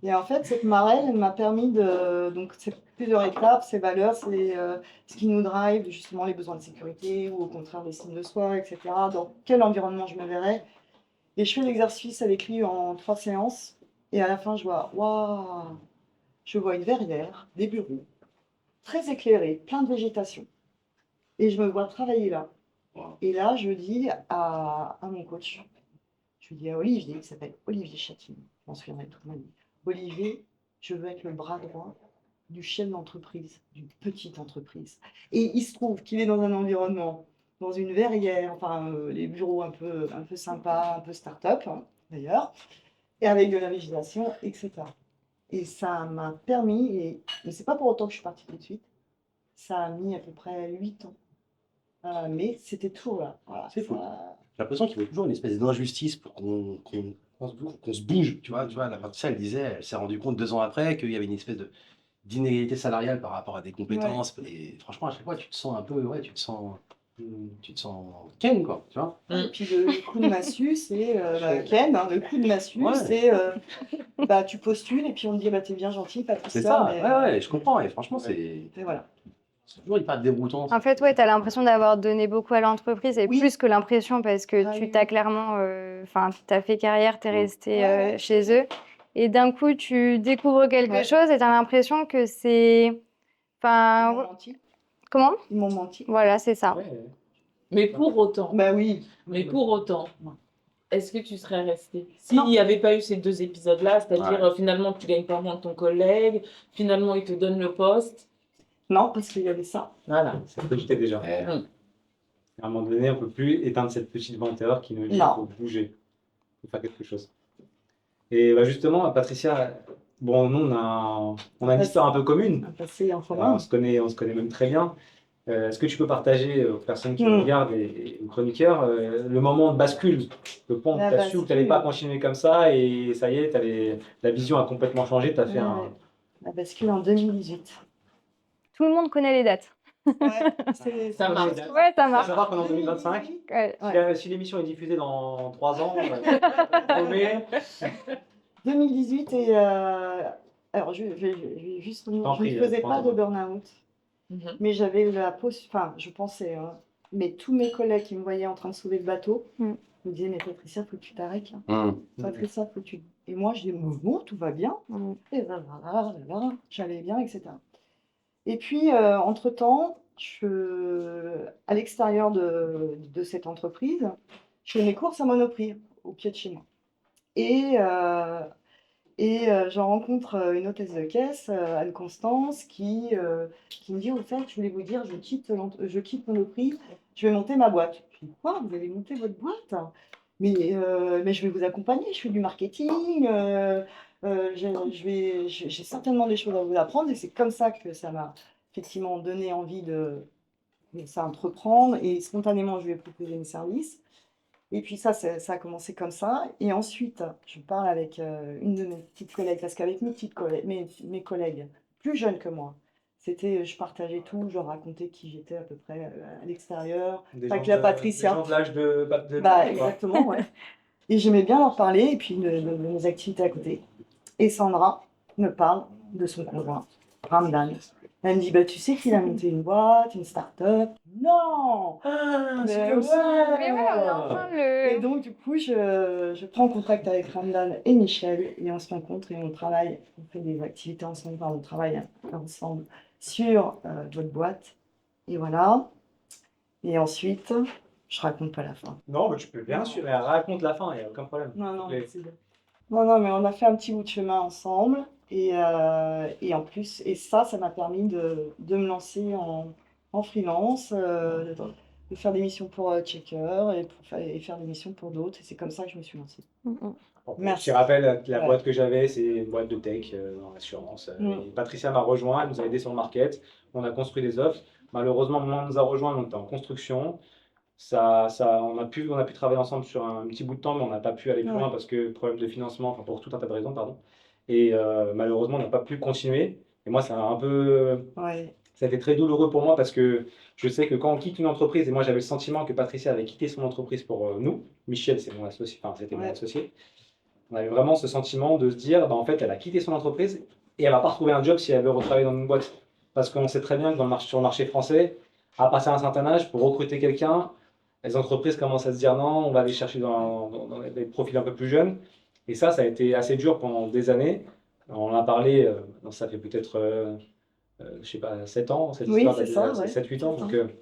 et en fait, cette Marel, elle m'a permis de. Donc, c'est plusieurs étapes, ces valeurs, c'est ce qui nous drive, justement, les besoins de sécurité ou au contraire l'estime de soi, etc. Dans quel environnement je me verrais. Et je fais l'exercice avec lui en 3 séances. Et à la fin, je vois, waouh, je vois une verrière, des bureaux, très éclairés, plein de végétation. Et je me vois travailler là. Wow. Et là, je dis à mon coach, je lui dis à Olivier, qui s'appelle Olivier Châtillon, je m'en souviendrai toute ma vie. Olivier, je veux être le bras droit du chef d'entreprise, d'une petite entreprise. Et il se trouve qu'il est dans un environnement, dans une verrière, enfin les bureaux un peu sympas, un peu start-up hein, d'ailleurs, et avec de la végétation, etc. Et ça m'a permis, et mais c'est pas pour autant que je suis partie tout de suite, ça a mis à peu près 8 ans. Mais c'était toujours là. Voilà, C'est fou. ça- J'ai l'impression qu'il y a toujours une espèce d'injustice pour qu'on se bouge. Tu vois, la Patricia, elle disait, elle s'est rendue compte 2 ans après qu'il y avait une espèce d'inégalité salariale par rapport à des Ouais. compétences. Et franchement, à chaque fois, tu te sens un peu, ouais, tu te sens ken, quoi, tu vois. Et puis le coup de massue, c'est Ken, hein, le coup de massue, Ouais. c'est bah, tu postules et puis on te dit bah, t'es bien gentil, Patricia, C'est ça, mais ouais, ouais, je comprends. Et franchement, et voilà. c'est toujours hyper déroutant. En fait, ouais, tu as l'impression d'avoir donné beaucoup à l'entreprise et Oui. plus que l'impression parce que Ah tu oui, t'as oui. clairement, enfin, tu as fait carrière, tu es Mm. resté Ouais, ouais. chez eux et d'un coup, tu découvres quelque Ouais. chose et tu as l'impression que c'est. Ils Enfin, m'ont menti. comment? Ils m'ont menti. Voilà, c'est ça. Ouais. Mais pour autant, Bah oui. est-ce que tu serais resté? Non. S'il n'y avait pas eu ces 2 épisodes-là, c'est-à-dire Ouais. finalement tu gagnes pas moins que ton collègue, finalement il te donne le poste. Non, parce qu'il y avait ça. Voilà. Ça te jetait déjà. Eh, Mm. À un moment donné, on ne peut plus éteindre cette petite venteur qui nous dit qu'il Non. faut bouger, il faut faire quelque chose. Et bah justement, Patricia, bon, nous, on a une histoire un peu commune. Un passé en Alors, commun. on se connaît même très bien. Est-ce que tu peux partager aux personnes qui Mm. regardent et aux chroniqueurs le moment de bascule, le point où La tu as su que tu n'allais pas bascule. continuer comme ça et ça y est, la vision a complètement changé, tu as fait un... Ouais. La bascule en 2018. Tout le monde connaît les dates. Ouais, Ça marche. Ouais, ça Il faut marche. savoir qu'en 2025, 2018. Ouais. si l'émission est diffusée dans 3 ans, promet, 2018 et alors je vais juste Je t'en je ne prie, faisais prends pas ton de temps. burn-out, Mhm. mais j'avais enfin je pensais, hein, mais tous mes collègues qui me voyaient en train de sauver le bateau Mm. me disaient mais Patricia, faut que tu t'arrêtes là. mm. Patricia, faut que tu. Et moi je dis mais bon, tout va bien. Mm. Et j'allais bien, etc. Et puis entre-temps, à l'extérieur de cette entreprise, je fais mes courses à Monoprix au pied de chez moi. Et j'en rencontre une hôtesse de caisse, Anne-Constance, qui me dit, au fait, je voulais vous dire, je quitte Monoprix, je vais monter ma boîte. Je dis, quoi, vous allez monter votre boîte? Mais je vais vous accompagner, je fais du marketing, j'ai certainement des choses à vous apprendre, et c'est comme ça que ça m'a effectivement donné envie de s'entreprendre, et spontanément, je lui ai proposé mes services. Et puis ça a commencé comme ça. Et ensuite, je parle avec une de mes petites collègues, parce qu'avec mes collègues plus jeunes que moi, je partageais tout, je racontais qui j'étais à peu près à l'extérieur. Des Pas gens que la de, des Patricia. gens de l'âge de Bah, Patricia, quoi. exactement, ouais. Et j'aimais bien leur parler, et puis de mes activités à côté. Et Sandra me parle de son conjoint, Ramdan. Elle me dit, bah, tu sais qu'il a monté une boîte, une start-up. Non! Ah, c'est Mais comme ça! Mais ouais, on est en train Et de donc, du coup, je prends contact avec Ramdan et Michel, et on se rencontre et on travaille, on fait des activités ensemble, enfin, on travaille ensemble sur votre boîte. Et voilà. Et ensuite, je raconte pas la fin. Non, mais tu peux bien sûr, raconte la fin, il n'y a aucun problème. Non, non, Les- c'est bon. Non, mais on a fait un petit bout de chemin ensemble. Et en plus, et ça m'a permis de me lancer en freelance, de faire des missions pour Checker et faire des missions pour d'autres. Et c'est comme ça que je me suis lancée. Bon, Merci. je te rappelle, la Ouais. boîte que j'avais, c'est une boîte de tech dans l'assurance. Et Patricia m'a rejoint, elle nous a aidé sur le market. On a construit des offres. Malheureusement, au moment où on nous a rejoint, on était en construction. On a pu travailler ensemble sur un petit bout de temps, mais on n'a pas pu aller plus Ouais. loin parce que problème de financement, enfin pour tout un tas de raisons, pardon. Et malheureusement, on n'a pas pu continuer. Et moi, Ouais. ça a été très douloureux pour moi parce que je sais que quand on quitte une entreprise, et moi j'avais le sentiment que Patricia avait quitté son entreprise pour nous, Michel, c'est mon associé, enfin c'était mon Ouais. associé, on avait vraiment ce sentiment de se dire, bah, en fait, elle a quitté son entreprise et elle va pas retrouver un job si elle veut retravailler dans une boîte. Parce qu'on sait très bien que sur le marché français, à passer un certain âge, pour recruter quelqu'un, les entreprises commencent à se dire non, on va aller chercher dans des profils un peu plus jeunes. Et ça a été assez dur pendant des années. On en a parlé, ça fait peut-être, je sais pas, 7 ans, cette Oui, histoire, c'est ça, ouais. 7-8 ans. C'est Donc, ça.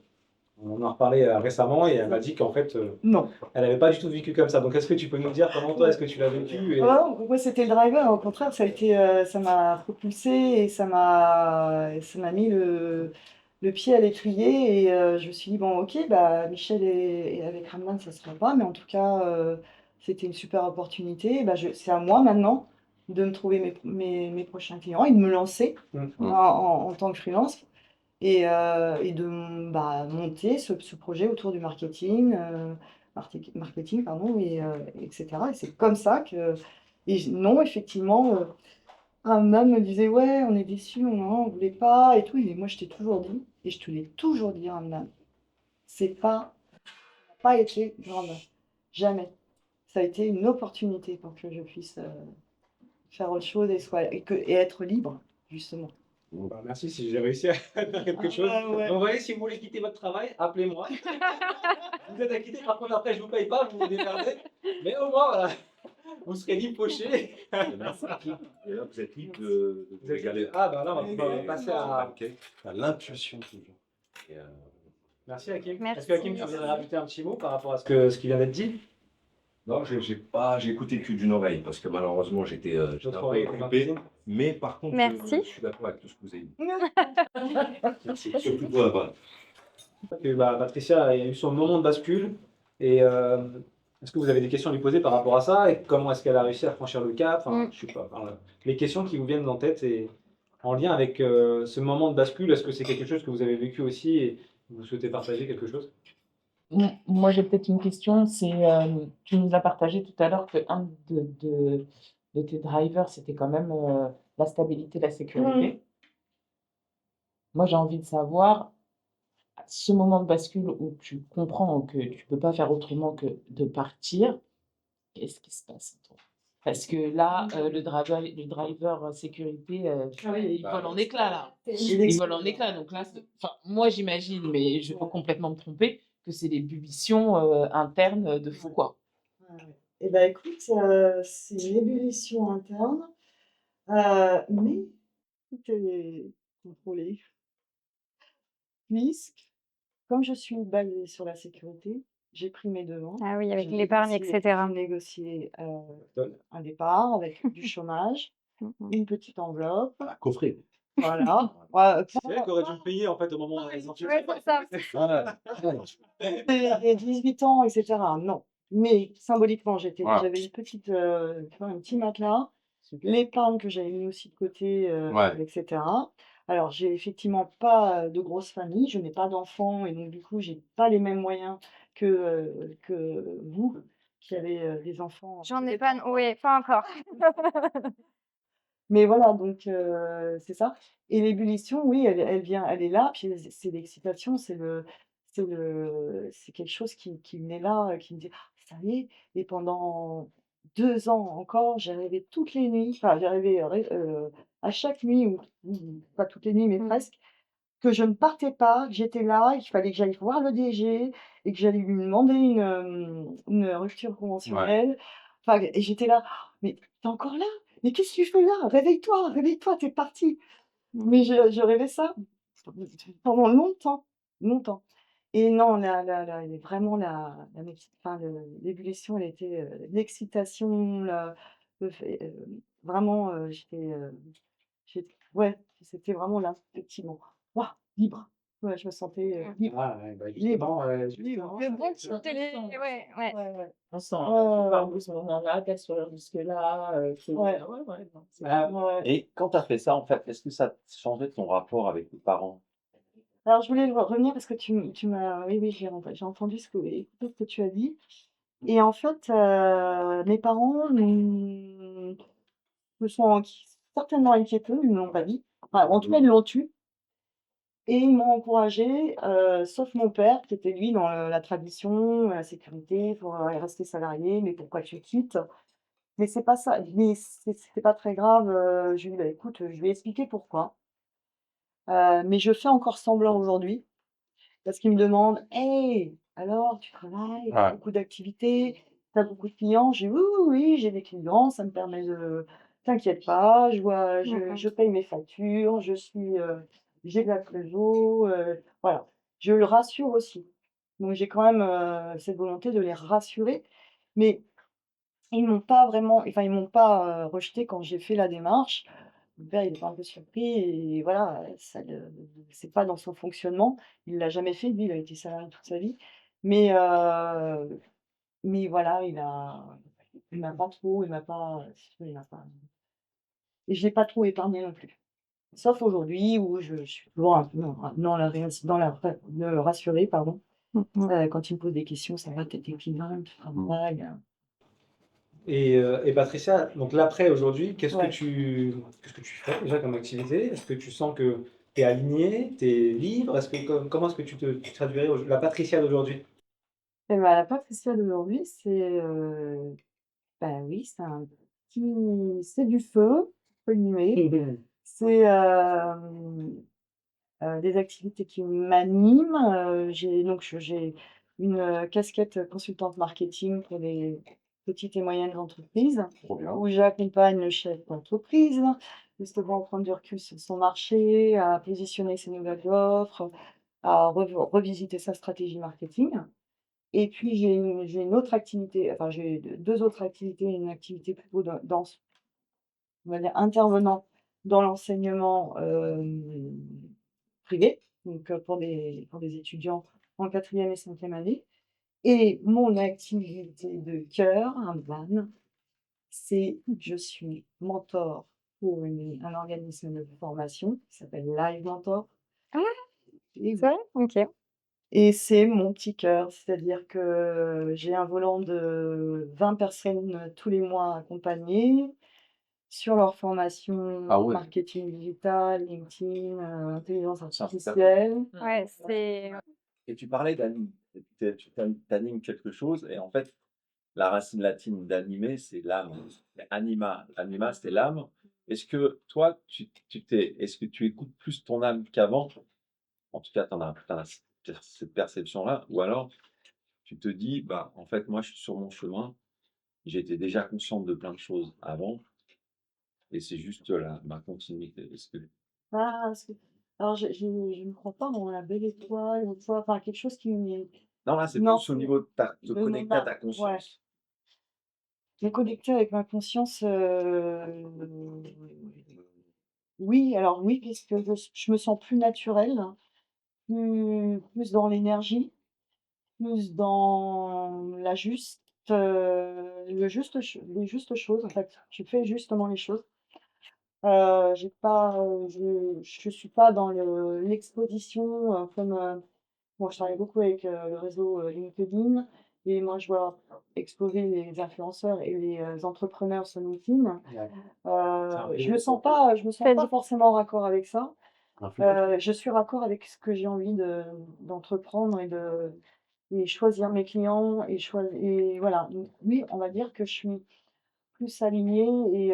on en a reparlé récemment et elle m'a dit qu'en fait, Non. elle n'avait pas du tout vécu comme ça. Donc, est-ce que tu peux nous dire comment toi, est-ce que tu l'as vécu et... Ah non, moi, c'était le driver. Au contraire, ça m'a propulsé et ça m'a mis le pied à l'étrier. Et je me suis dit, bon, ok, bah, Michel et avec Ramdan, ça ne sera pas. Mais en tout cas, c'était une super opportunité. Bah, c'est à moi maintenant de me trouver mes prochains clients et de me lancer en tant que freelance et de monter ce projet autour du marketing, pardon, etc. Et c'est comme ça que, non, effectivement, un homme me disait, ouais, on est déçus, on voulait pas, et tout. Et moi, je t'ai toujours dit, et je te l'ai toujours dit, Ramdan, ça n'a pas été grave, jamais. Ça a été une opportunité pour que je puisse faire autre chose et être libre, justement. Bon, bah, merci si j'ai réussi à faire quelque chose. Ouais. Donc, vous voyez, si vous voulez quitter votre travail, appelez-moi. Vous êtes à quitter, par contre, après, je ne vous paye pas, vous vous démerdez. Mais au moins, voilà, vous serez libre poché. Merci. Et là, vous êtes libre de vous régaler. Ah, bah là, on va passer à. À l'impulsion toujours. Et, Merci, Hakim. Merci. Est-ce que Hakim, tu voudrais rajouter un petit mot par rapport à ce qui vient d'être dit? non, j'ai écouté que d'une oreille parce que malheureusement j'étais un L'autre peu oreille était dans la occupé. cuisine. Mais par contre, Merci. je suis d'accord avec tout ce que vous avez dit. Merci. Surtout toi, Val. Que, bah, Patricia a eu son moment de bascule. Et est-ce que vous avez des questions à lui poser par rapport à ça? Et comment est-ce qu'elle a réussi à franchir le cap? Enfin, je sais pas. Enfin, les questions qui vous viennent en tête et en lien avec ce moment de bascule, est-ce que c'est quelque chose que vous avez vécu aussi et vous souhaitez partager quelque chose? Moi, j'ai peut-être une question. C'est, tu nous as partagé tout à l'heure qu'un de tes drivers, c'était quand même la stabilité, la sécurité. Moi, j'ai envie de savoir, ce moment de bascule où tu comprends que tu peux pas faire autrement que de partir, qu'est-ce qui se passe en toi? Parce que là, le driver sécurité, il vole en éclats là. Il vole en éclats. Donc là, enfin, moi j'imagine, mais je peux complètement me tromper, que c'est des bubitions internes de fou quoi. Eh ben écoute, c'est une ébullition interne, mais tout est contrôlé. Puisque, comme je suis basée sur la sécurité, j'ai pris mes devants. Ah oui, avec J'ai l'épargne, négocié, etc. j'ai négocié un départ avec du chômage, une petite enveloppe, Un coffret. voilà. Ouais, C'est elle qui aurait dû me payer en fait au moment où elle est sortie. Ouais, c'est ça. Voilà. et 18 ans, etc. Non. Mais symboliquement, Voilà. j'avais une petite, tu vois, un petit matelas, l'épargne que j'avais mis aussi de côté, Ouais. etc. Alors, j'ai effectivement pas de grosse famille, je n'ai pas d'enfants et donc du coup, j'ai pas les mêmes moyens que vous qui avez des enfants. J'en ai peut-être pas, encore. oui, pas encore. Mais voilà, donc c'est ça. Et l'ébullition, oui, elle vient, elle est là, puis c'est l'excitation, c'est quelque chose qui me met là, qui me dit: «Ah ça y est». Et pendant 2 ans encore, j'ai rêvé toutes les nuits, enfin j'ai rêvé, à chaque nuit ou pas toutes les nuits, mais presque, que je ne partais pas, que j'étais là et qu'il fallait que j'aille voir le DG et que j'allais lui demander une rupture Ouais. conventionnelle. Enfin et j'étais là: «Oh, «Mais tu es encore là? Mais qu'est-ce que tu fais là? Réveille-toi, réveille-toi, tu es parti». Mais je rêvais ça pendant longtemps, longtemps. Et non, vraiment enfin l'ébullition, elle était, l'excitation, le fait, vraiment, ouais, c'était vraiment là, effectivement. Waouh, libre. Ouais, je me sentais, libre, Ah, ouais, bah, libre, justement, libre. Le bon Ça, petit délai, on sent. ouais, ouais. Ouais, ouais. On sent, Ouais, ouais, voir ouais. de ce moment-là, qu'elle soit jusque-là, Ouais. ouais, ouais, non, c'est Ah, Ouais. Et quand tu as fait ça, en fait, est-ce que ça a changé ton rapport avec tes parents? Alors je voulais revenir parce que tu m'as oui, oui, j'ai entendu écouté ce que tu as dit. Et en fait, mes parents, se sont certainement inquiétés, ils me l'ont pas dit. Enfin, en tout cas, ils l'ont tu et ils m'ont encouragée, sauf mon père qui était lui dans la tradition, la sécurité, il faut, rester salarié, mais pourquoi tu quittes? Mais c'est pas ça, mais c'est pas très grave, je lui ai dit: «Bah, écoute, je lui ai expliqué pourquoi, mais je fais encore semblant aujourd'hui». Parce qu'ils me demandent: «Hey, alors tu travailles, tu as Ouais. beaucoup d'activités, tu as beaucoup de clients?» J'ai: «Oui, oui, oui, j'ai des clients, ça me permet de t'inquiète pas, je paye mes factures, j'ai de la trésor», voilà. Je le rassure aussi. Donc j'ai quand même, cette volonté de les rassurer, mais ils m'ont pas vraiment enfin, ils m'ont pas, rejetée quand j'ai fait la démarche. Mon père, il était un peu surpris et voilà, ça le c'est pas dans son fonctionnement. Il l'a jamais fait, lui, il a été salarié toute sa vie. Mais voilà, il m'a pas et je l'ai pas trop épargné non plus. Sauf aujourd'hui où je suis toujours un peu dans la le rassurer, pardon. Quand il me pose des questions: «Ça va, tu étais client, tu travailles?» et Patricia, donc l'après aujourd'hui, Ouais. qu'est-ce que tu fais déjà comme activité? Est-ce que tu sens que tu es alignée, tu es libre? Est-ce que comment est-ce que tu traduirais la Patricia d'aujourd'hui? Et bah, la Patricia d'aujourd'hui, bah, oui, c'est du feu, entre guillemets. C'est, des activités qui m'animent, j'ai une, casquette consultante marketing pour des petites et moyennes entreprises, Trop bien. où j'accompagne le chef d'entreprise, justement à prendre du recul sur son marché, à positionner ses nouvelles offres, à revisiter sa stratégie marketing. Et puis j'ai une autre activité, enfin j'ai 2 autres activités, une activité plutôt dans on va dire intervenant dans l'enseignement, privé, donc pour des étudiants en 4e et 5e année. Et mon activité de cœur, un van, c'est je suis mentor pour un organisme de formation qui s'appelle Live Mentor. Ah, Et c'est oui. vrai? OK. Et c'est mon petit cœur, c'est-à-dire que j'ai un volant de 20 personnes tous les mois accompagnées sur leur formation Ah ouais. marketing digital, LinkedIn, intelligence C'est un super artificielle. Ouais, c'est Et tu parlais d'anime. Tu animes quelque chose et en fait, la racine latine d'animer, c'est l'âme. C'est anima. Anima, c'est l'âme. Est-ce que toi, est-ce que tu écoutes plus ton âme qu'avant? En tout cas, t'as cette perception-là. Ou alors, tu te dis, bah, en fait, moi, je suis sur mon chemin. J'étais déjà consciente de plein de choses avant et c'est juste ma continuité. Est-ce que... Ah, alors je ne crois pas en la belle étoile ou quoi, enfin quelque chose qui Non, là, c'est non, plus au niveau de de mon connecter à ta âme, ouais. conscience. Me connecter avec ma conscience, oui, alors oui, puisque je me sens plus naturelle, plus dans l'énergie, plus dans les justes choses, en fait. Je fais justement les choses. J'ai pas, je suis pas dans l'exposition, comme, bon, je travaille beaucoup avec, le réseau, LinkedIn et moi, je vois exploser les influenceurs et les entrepreneurs sur LinkedIn. Ouais. Je me sens pas forcément raccord avec ça. Influence. Je suis raccord avec ce que j'ai envie d'entreprendre et choisir mes clients et voilà. Donc, oui, on va dire que je suis plus alignée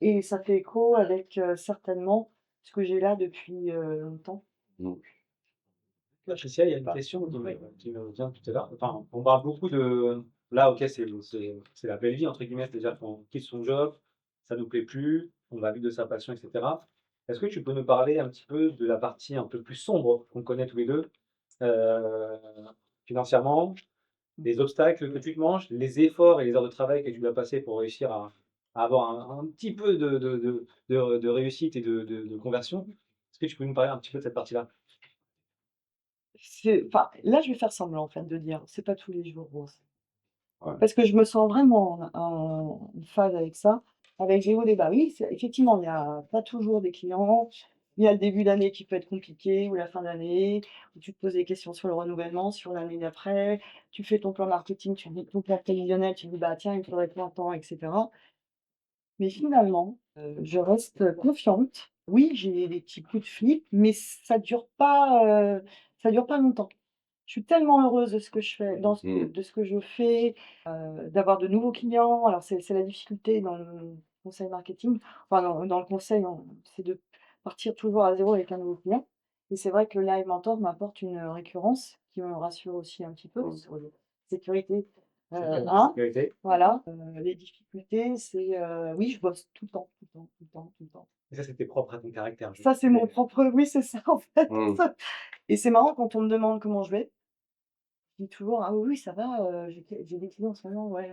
et ça fait écho avec certainement ce que j'ai là depuis longtemps. Mm. Patricia, il y a une question qui me vient tout à l'heure. Enfin, on parle beaucoup de. Là, ok, c'est la belle vie, entre guillemets, c'est-à-dire qu'on quitte son job, ça nous plaît plus, on va vivre de sa passion, etc. Est-ce que tu peux nous parler un petit peu de la partie un peu plus sombre qu'on connaît tous les deux, euh, financièrement, les obstacles que tu te manges, les efforts et les heures de travail que tu dois passer pour réussir à avoir un petit peu de réussite et de conversion? Est-ce que tu peux nous parler un petit peu de cette partie-là? Enfin, là, je vais faire semblant en fait de dire, c'est pas tous les jours rose. Ouais. Parce que je me sens vraiment en phase avec ça. Avec Géo Débat, oui, effectivement, il n'y a pas toujours des clients. Il y a le début d'année qui peut être compliqué, ou la fin d'année, où tu te poses des questions sur le renouvellement, sur l'année d'après. Tu fais ton plan marketing, tu dis ton plan prévisionnel, tu dis, bah tiens, il faudrait plein de temps, etc. Mais finalement, je reste confiante. Oui, j'ai des petits coups de flip, mais ça dure pas longtemps. Je suis tellement heureuse de ce que je fais, de ce que je fais, d'avoir de nouveaux clients. Alors c'est la difficulté dans le conseil marketing, enfin dans le conseil, c'est de partir toujours à zéro avec un nouveau client. Et c'est vrai que le Live Mentor m'apporte une récurrence qui me rassure aussi un petit peu sur la sécurité. Sécurité. Voilà, les difficultés, c'est oui, je bosse tout le temps, tout le temps, tout le temps, tout le temps. Et ça, c'était propre à ton caractère. Ça, c'est mon propre, oui, c'est ça en fait. Mm. Et c'est marrant quand on me demande comment je vais, je dis toujours: «Ah oui, oui, ça va, j'ai des clients en ce moment, ouais,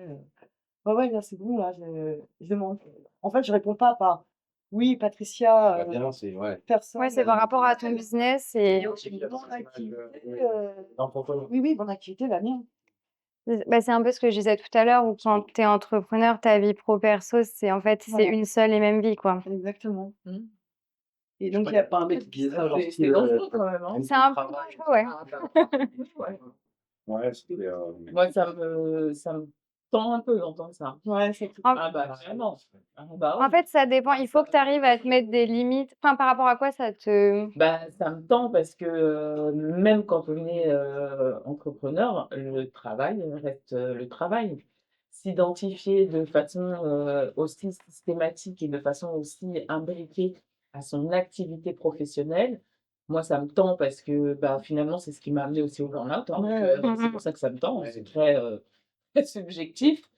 ouais, ouais, là, c'est bon, là, je demande». En fait, je réponds pas par: «Oui, Patricia, Bien, c'est ouais. personne». Ouais, c'est par rapport à ton business et Mon activité, oui, oui, mon activité va bien. bah, c'est un peu ce que je disais tout à l'heure où quand tu es entrepreneur, ta vie pro perso, c'est en fait, c'est Voilà. une seule et même vie, quoi. Exactement. Mmh. Et Je sais donc pas, il y y a a pas un mec qui disait ça, genre, C'est style, dangereux quand même, hein. C'est un peu dangereux, ouais. Ouais, c'était. Moi, ça me tend un peu d'entendre ça. ouais, c'est tout. En Ah bah vraiment. Ah bah oui. en fait, ça dépend. Il faut que tu arrives à te mettre des limites. Enfin, par rapport à quoi ça te... Bah, ça me tend parce que même quand on est entrepreneur, le travail reste le travail. S'identifier de façon aussi systématique et de façon aussi imbriquée à son activité professionnelle, moi ça me tend parce que bah, finalement c'est ce qui m'a amené aussi au burn-out, hein, Ouais, donc, c'est pour ça que ça me tend, c'est très subjectif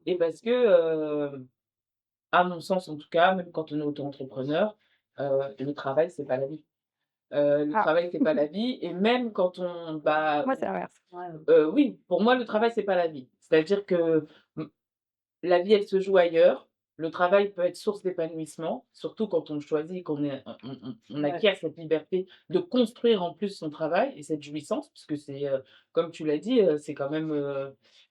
et parce que à mon sens en tout cas, même quand on est auto-entrepreneur, le travail c'est pas la vie. Le Ah, travail, c'est pas la vie et même quand on bah, moi, c'est l'inverse. ouais. oui, pour moi, le travail, c'est pas la vie. C'est-à-dire que, la vie, elle se joue ailleurs. Le travail peut être source d'épanouissement, surtout quand on choisit, qu'on est on Ouais. acquiert cette liberté de construire en plus son travail et cette jouissance, puisque c'est, comme tu l'as dit, c'est quand même,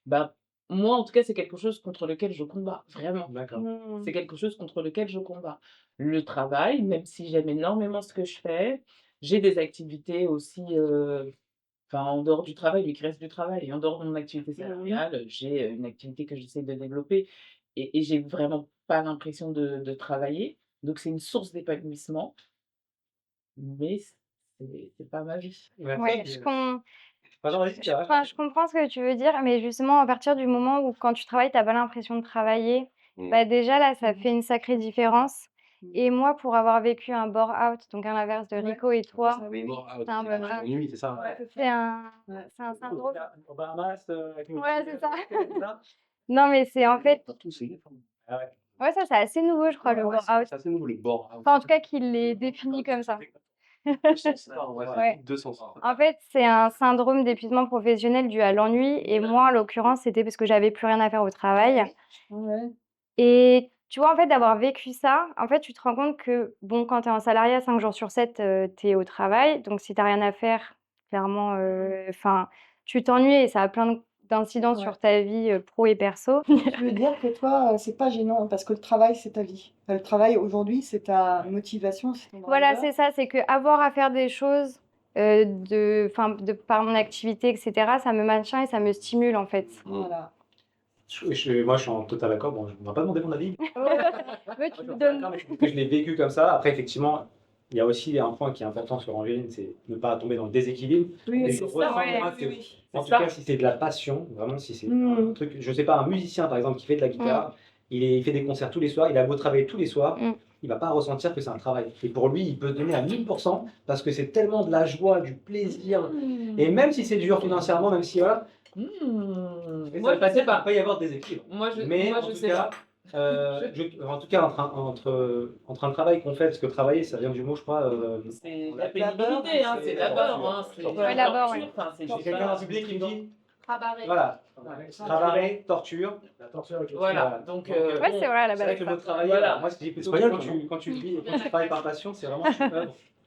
bah, moi, en tout cas, c'est quelque chose contre lequel je combats, vraiment. D'accord. Mmh. C'est quelque chose contre lequel je combats. Le travail, même si j'aime énormément ce que je fais, j'ai des activités aussi, enfin, en dehors du travail, mais qui reste du travail. Et en dehors de mon activité Mmh. salariale, j'ai une activité que j'essaie de développer et j'ai vraiment pas l'impression de travailler. Donc, c'est une source d'épanouissement, mais c'est pas ma vie. Ouais, Pardon, vas-y, tu enfin, je comprends ce que tu veux dire, mais justement, à partir du moment où quand tu travailles, tu pas l'impression de travailler, bah déjà là, ça fait une sacrée différence. Mmh. Et moi, pour avoir vécu un bore-out, donc à l'inverse de Ouais. Rico et toi, Ça, oui, oui. Bore out, c'est un c'est peu tu ça. t'ennuies, c'est ça? Ouais. Ouais. C'est un syndrome. Aux Bahamas, avec nos Ouais, petits, c'est ça. c'est ça? Non, mais c'est en fait, Partout, c'est Ah ouais. ouais, ça, c'est assez nouveau, je crois, le ouais, bore-out. c'est assez nouveau, le bore out. Enfin, en tout cas, qu'il l'ait défini comme ça. Deux sens, ça, ouais, Ouais. deux sens. En fait, c'est un syndrome d'épuisement professionnel dû à l'ennui. Et moi, en l'occurrence, c'était parce que j'avais plus rien à faire au travail. Ouais. Et tu vois, en fait, d'avoir vécu ça, en fait, tu te rends compte que, bon, quand tu es en salariat 5 jours sur 7, tu es au travail. Donc, si tu rien à faire, clairement, enfin, tu t'ennuies et ça a plein d'incidences Ouais. sur ta vie pro et perso. Je veux dire que toi, c'est pas gênant parce que le travail, c'est ta vie. Enfin, le travail aujourd'hui, c'est ta motivation, c'est ton Voilà, driver. c'est ça, c'est que avoir à faire des choses par mon activité, etc., ça me maintient et ça me stimule en fait. Voilà. Moi, je suis en total accord. Bon, je ne vais pas demander mon avis. Mais Moi, tu je suis me en total donnes. accord, mais je trouve que je l'ai vécu comme ça. Après, effectivement, il y a aussi un point qui est important sur Angéline, c'est ne pas tomber dans le déséquilibre. Oui, Et c'est je ça, ressens, ouais, moi, oui, que, oui. en C'est tout ça. cas, si c'est de la passion, vraiment, si c'est Mm. un truc, je sais pas, un musicien par exemple qui fait de la guitare, il fait des concerts tous les soirs, il a beau travailler tous les soirs, Mm. il va pas ressentir que c'est un travail. Et pour lui, il peut se donner à 1000% parce que c'est tellement de la joie, du plaisir. Et même si c'est dur financièrement, même si voilà, et ça Moi, veut pas je dire sais pas. qu'il peut y avoir des équilibres. Moi, je en sais tout cas, pas. en tout cas, entre un travail qu'on fait, parce que travailler, ça vient du mot, je crois. C'est on la a- pénibilité, hein, c'est d'abord, hein, c'est Torture. Ouais, d'abord, torture, ouais. enfin, c'est J'ai juste quelqu'un pas- dans le public qui me dit, Rabarrer. voilà, travailler, torture. La torture avec le Voilà, donc, Ouais, c'est vrai, à la C'est vrai base. que le mot travailler, Voilà. moi, je dis plutôt Espagnol, quand tu vis, quand tu travailles par passion, c'est vraiment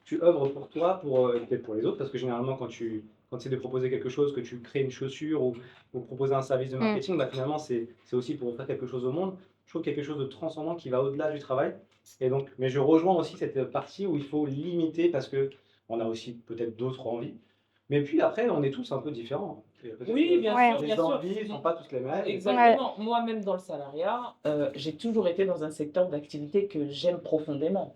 tu œuvres pour toi, et peut-être pour les autres, parce que généralement, quand tu essaies de proposer quelque chose, que tu crées une chaussure ou proposer un service de marketing, bah, finalement, c'est aussi pour offrir quelque chose au monde. Je trouve quelque chose de transcendant qui va au-delà du travail. Et donc, mais je rejoins aussi cette partie où il faut limiter parce que on a aussi peut-être d'autres envies. Mais puis après, on est tous un peu différents. Et peut-être Oui, que bien Ouais. sûr, les bien sûr. envies ne sont pas toutes les mêmes. Exactement. Moi-même dans le salariat, j'ai toujours été dans un secteur d'activité que j'aime profondément.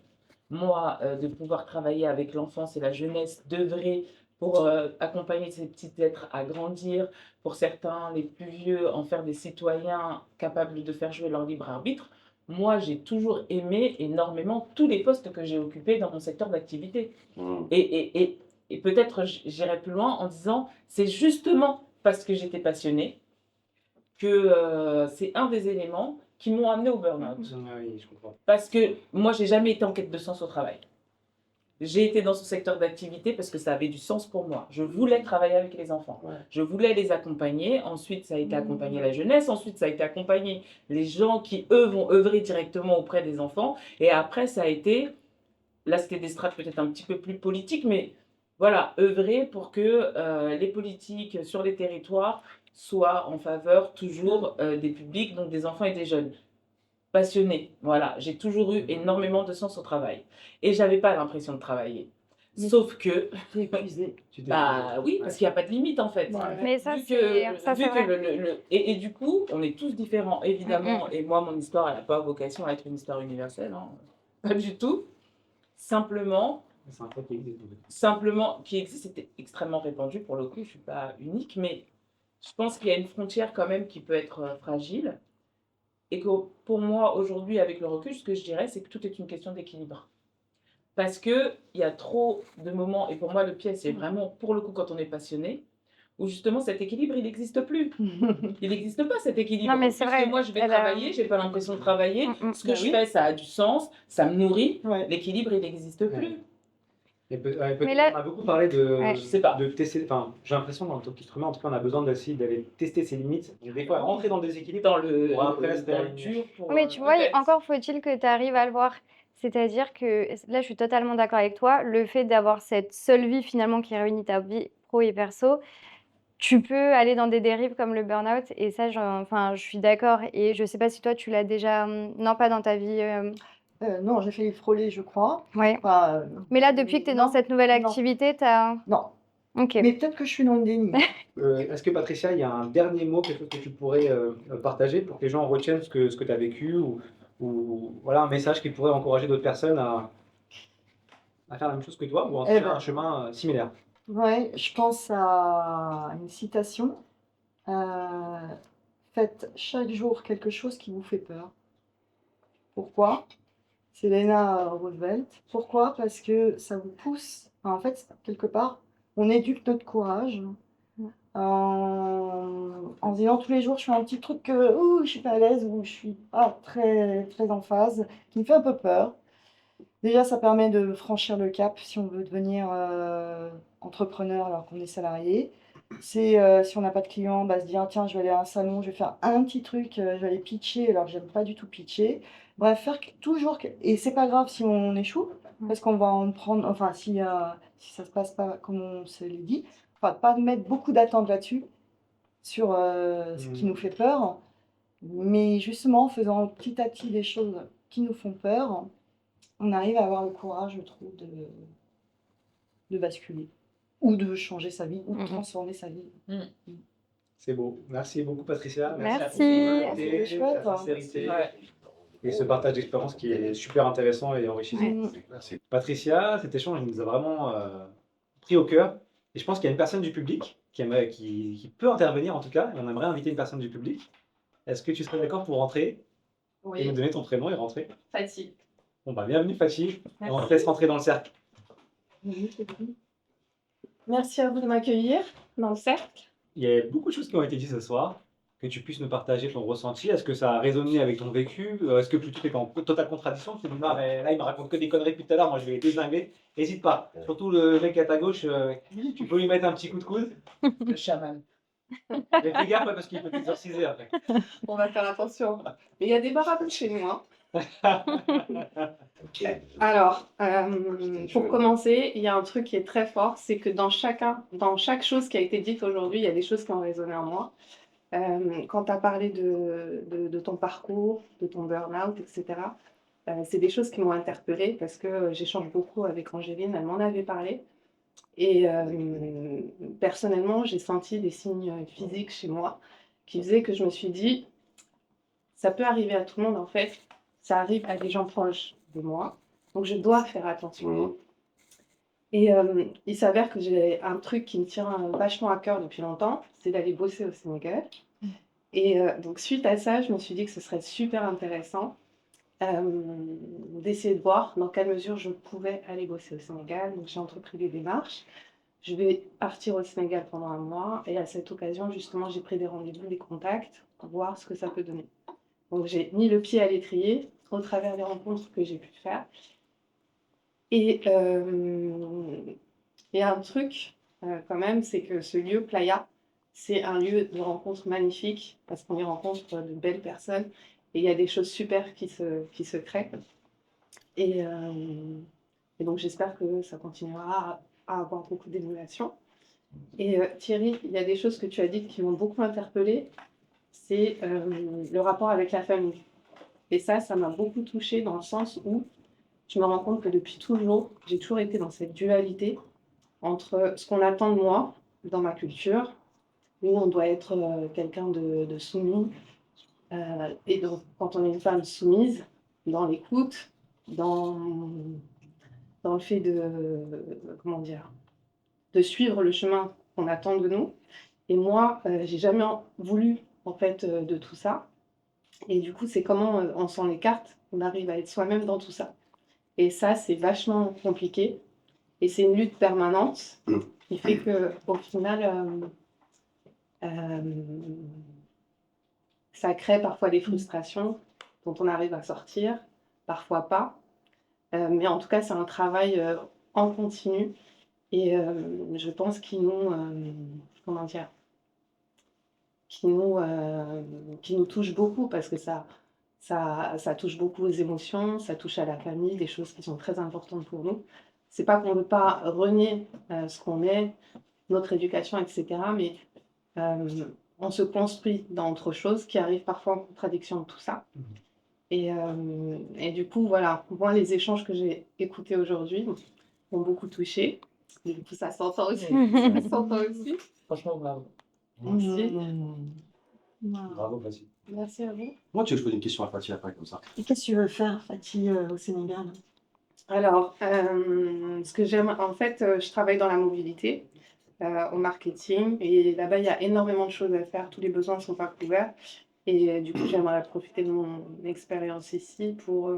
Moi, de pouvoir travailler avec l'enfance et la jeunesse, d'œuvrer pour accompagner ces petits êtres à grandir, pour certains, les plus vieux, en faire des citoyens capables de faire jouer leur libre arbitre. Moi, j'ai toujours aimé énormément tous les postes que j'ai occupés dans mon secteur d'activité. Et peut-être j'irai plus loin en disant, c'est justement parce que j'étais passionnée que c'est un des éléments qui m'ont amené au burn-out. Oui, je comprends. Parce que moi, j'ai jamais été en quête de sens au travail. J'ai été dans ce secteur d'activité parce que ça avait du sens pour moi. Je voulais travailler avec les enfants. Ouais. Je voulais les accompagner. Ensuite, ça a été accompagner la jeunesse. Ensuite, ça a été accompagner les gens qui, eux, vont œuvrer directement auprès des enfants. Et après, ça a été, là, c'était des strates peut-être un petit peu plus politiques, mais voilà, œuvrer pour que les politiques sur les territoires soient en faveur toujours des publics, donc des enfants et des jeunes. Passionnée, voilà. J'ai toujours eu énormément de sens au travail. Et j'avais pas l'impression de travailler. Mais- Sauf que, T'es épuisé. bah oui, parce qu'il n'y a pas de limite en fait. Ouais. Mais ça, Vu c'est vu que vrai. et du coup, on est tous différents, évidemment. Et moi, mon histoire, elle n'a pas vocation à être une histoire universelle, hein. Pas du tout. Simplement, C'est un truc qui existe. qui existe, c'était extrêmement répandu. Pour le coup, je ne suis pas unique, mais je pense qu'il y a une frontière quand même qui peut être fragile. Et que pour moi, aujourd'hui, avec le recul, ce que je dirais, c'est que tout est une question d'équilibre. Parce qu'il y a trop de moments, et pour moi, le piège, c'est vraiment, pour le coup, quand on est passionné, où justement cet équilibre, il n'existe plus. Il n'existe pas cet équilibre. Non, mais c'est Puisque vrai. moi, je vais Elle a- travailler, j'ai pas l'impression de travailler. Ce que Bah je oui. fais, ça a du sens, ça me nourrit. Ouais. L'équilibre, il n'existe plus. Ouais. Mais là- On a beaucoup parlé de, Ouais. Je sais pas. de tester. Enfin, j'ai l'impression dans le talk instrument, en tout cas, on a besoin d'aller tester ses limites. Et des fois, rentrer dans le déséquilibre. Dans le, Pour après, se dans le réaligner. dur. Pour, Mais tu vois, peut-être. encore faut-il que tu arrives à le voir. C'est-à-dire que, là, je suis totalement d'accord avec toi, le fait d'avoir cette seule vie finalement qui réunit ta vie pro et perso, tu peux aller dans des dérives comme le burn-out, et ça, enfin, je suis d'accord. Et je sais pas si toi, tu l'as déjà, non, pas dans ta vie. Non, j'ai fait les frôler, je crois. Ouais. Enfin, Mais là, depuis que tu es dans non, cette nouvelle non. activité, t'as. non. Ok. Mais peut-être que je suis dans le déni. Est-ce que Patricia, il y a un dernier mot, quelque chose que tu pourrais partager pour que les gens retiennent ce que tu as vécu ou voilà, un message qui pourrait encourager d'autres personnes à faire la même chose que toi ou en tout Eh cas ben. un chemin similaire? Ouais, je pense à une citation. Faites chaque jour quelque chose qui vous fait peur. Pourquoi? C'est Elena Roosevelt. Pourquoi? Parce que ça vous pousse. Enfin, en fait, quelque part, on éduque notre courage en se disant tous les jours, je fais un petit truc que je suis pas à l'aise ou je suis pas très, très en phase, qui me fait un peu peur. Déjà, ça permet de franchir le cap si on veut devenir entrepreneur alors qu'on est salarié. C'est si on n'a pas de clients, bah, se dire tiens, je vais aller à un salon, je vais faire un petit truc, je vais aller pitcher alors que j'aime pas du tout pitcher. Bref, faire toujours. Et c'est pas grave si on échoue, parce qu'on va en prendre. Enfin, si ça se passe pas comme on se l'est dit, enfin, pas mettre beaucoup d'attentes là-dessus, sur ce qui nous fait peur, mais justement en faisant petit à petit des choses qui nous font peur, on arrive à avoir le courage, je trouve, de basculer. ou de changer sa vie, ou de Mhm. transformer sa vie. C'est beau. Merci beaucoup, Patricia. Merci. Merci C'était pour chouette, ta hein. sincérité Ouais. et ce partage d'expérience qui est super intéressant et enrichissant. Ouais. Merci. Patricia, cet échange nous a vraiment pris au cœur. Et je pense qu'il y a une personne du public qui peut intervenir en tout cas. Et on aimerait inviter une personne du public. Est-ce que tu serais d'accord pour rentrer et nous Oui, donner ton prénom et rentrer? Fatih. Bon, bah, bienvenue, Fatih. Et on te Merci. laisse rentrer dans le cercle. Merci à vous de m'accueillir dans le cercle. Il y a beaucoup de choses qui ont été dites ce soir. Que tu puisses nous partager ton ressenti. Est-ce que ça a résonné avec ton vécu? Est-ce que plutôt tu es en totale contradiction? Tu te dis, non, mais là, il me raconte que des conneries depuis tout à l'heure. Moi, je vais les dézinguer. N'hésite pas. Surtout le mec à ta gauche, tu peux lui mettre un petit coup de coude. Le chaman. Mais fais gaffe parce qu'il peut t'exorciser après. On va faire attention. Mais il y a des barrables chez nous, hein. Alors, pour commencer, il y a un truc qui est très fort, c'est que dans chaque chose qui a été dite aujourd'hui, il y a des choses qui ont résonné en moi. Quand tu as parlé de ton parcours, de ton burn-out, etc., c'est des choses qui m'ont interpellée parce que j'échange beaucoup avec Angéline, elle m'en avait parlé. Et personnellement, j'ai senti des signes physiques chez moi qui faisaient que je me suis dit, ça peut arriver à tout le monde en fait, ça arrive à des gens proches de moi, donc je dois faire attention. Et il s'avère que j'ai un truc qui me tient vachement à cœur depuis longtemps, c'est d'aller bosser au Sénégal. Et donc suite à ça, je me suis dit que ce serait super intéressant d'essayer de voir dans quelle mesure je pouvais aller bosser au Sénégal. Donc j'ai entrepris des démarches. Je vais partir au Sénégal pendant un mois et à cette occasion, justement, j'ai pris des rendez-vous, des contacts pour voir ce que ça peut donner. Donc j'ai mis le pied à l'étrier au travers des rencontres que j'ai pu faire. Et il y a un truc quand même, c'est que ce lieu, Playa, c'est un lieu de rencontre magnifique parce qu'on y rencontre de belles personnes et il y a des choses super qui se créent. Et donc j'espère que ça continuera à avoir beaucoup d'émulation. Et Thierry, il y a des choses que tu as dites qui m'ont beaucoup interpellée, c'est le rapport avec la famille. Et ça m'a beaucoup touchée dans le sens où je me rends compte que depuis toujours, j'ai toujours été dans cette dualité entre ce qu'on attend de moi dans ma culture, où on doit être quelqu'un de soumis, et donc quand on est une femme soumise, dans l'écoute, dans le fait comment dire, de suivre le chemin qu'on attend de nous. Et moi, j'ai jamais voulu en fait de tout ça. Et du coup, c'est comment on s'en écarte, on arrive à être soi-même dans tout ça. Et ça, c'est vachement compliqué. Et c'est une lutte permanente qui fait qu'au final, ça crée parfois des frustrations dont on arrive à sortir, parfois pas. Mais en tout cas, c'est un travail en continu. Et je pense qu'il nous, comment dire, qui nous touche beaucoup parce que ça touche beaucoup aux émotions, ça touche à la famille, des choses qui sont très importantes pour nous. C'est pas qu'on ne veut pas renier ce qu'on est, notre éducation, etc. Mais on se construit dans autre chose qui arrive parfois en contradiction de tout ça. Et du coup, voilà, moi, les échanges que j'ai écoutés aujourd'hui m'ont beaucoup touchée. Et du coup, ça s'entend aussi. Ça s'entend aussi. Franchement, bravo. Merci. Bravo, Fatih. Merci à vous. Moi, tu veux que je pose une question à Fatih après, comme ça? Et qu'est-ce que tu veux faire, Fatih, au Sénégal? Alors, ce que j'aime, en fait, je travaille dans la mobilité, au marketing, et là-bas, il y a énormément de choses à faire. Tous les besoins ne sont pas couverts. Et du coup, j'aimerais profiter de mon expérience ici pour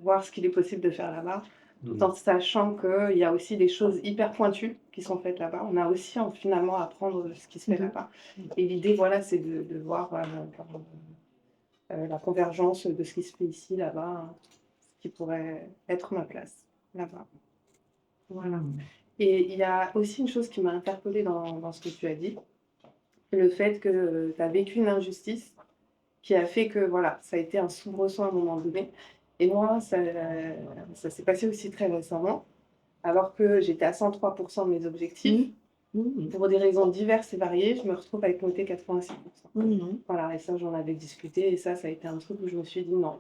voir ce qu'il est possible de faire là-bas, tout en sachant qu'il y a aussi des choses hyper pointues qui sont faites là-bas. On a aussi finalement à apprendre ce qui se fait là-bas. Et l'idée, voilà, c'est de voir la convergence de ce qui se fait ici, là-bas, ce qui pourrait être ma place là-bas. Voilà. Et il y a aussi une chose qui m'a interpellée dans ce que tu as dit, le fait que tu as vécu une injustice qui a fait que voilà, ça a été un soubresaut à un moment donné. Et moi, ça s'est passé aussi très récemment, alors que j'étais à 103% de mes objectifs. Pour des raisons diverses et variées, je me retrouve avec noté 86%. Voilà, et ça, j'en avais discuté, et ça a été un truc où je me suis dit non.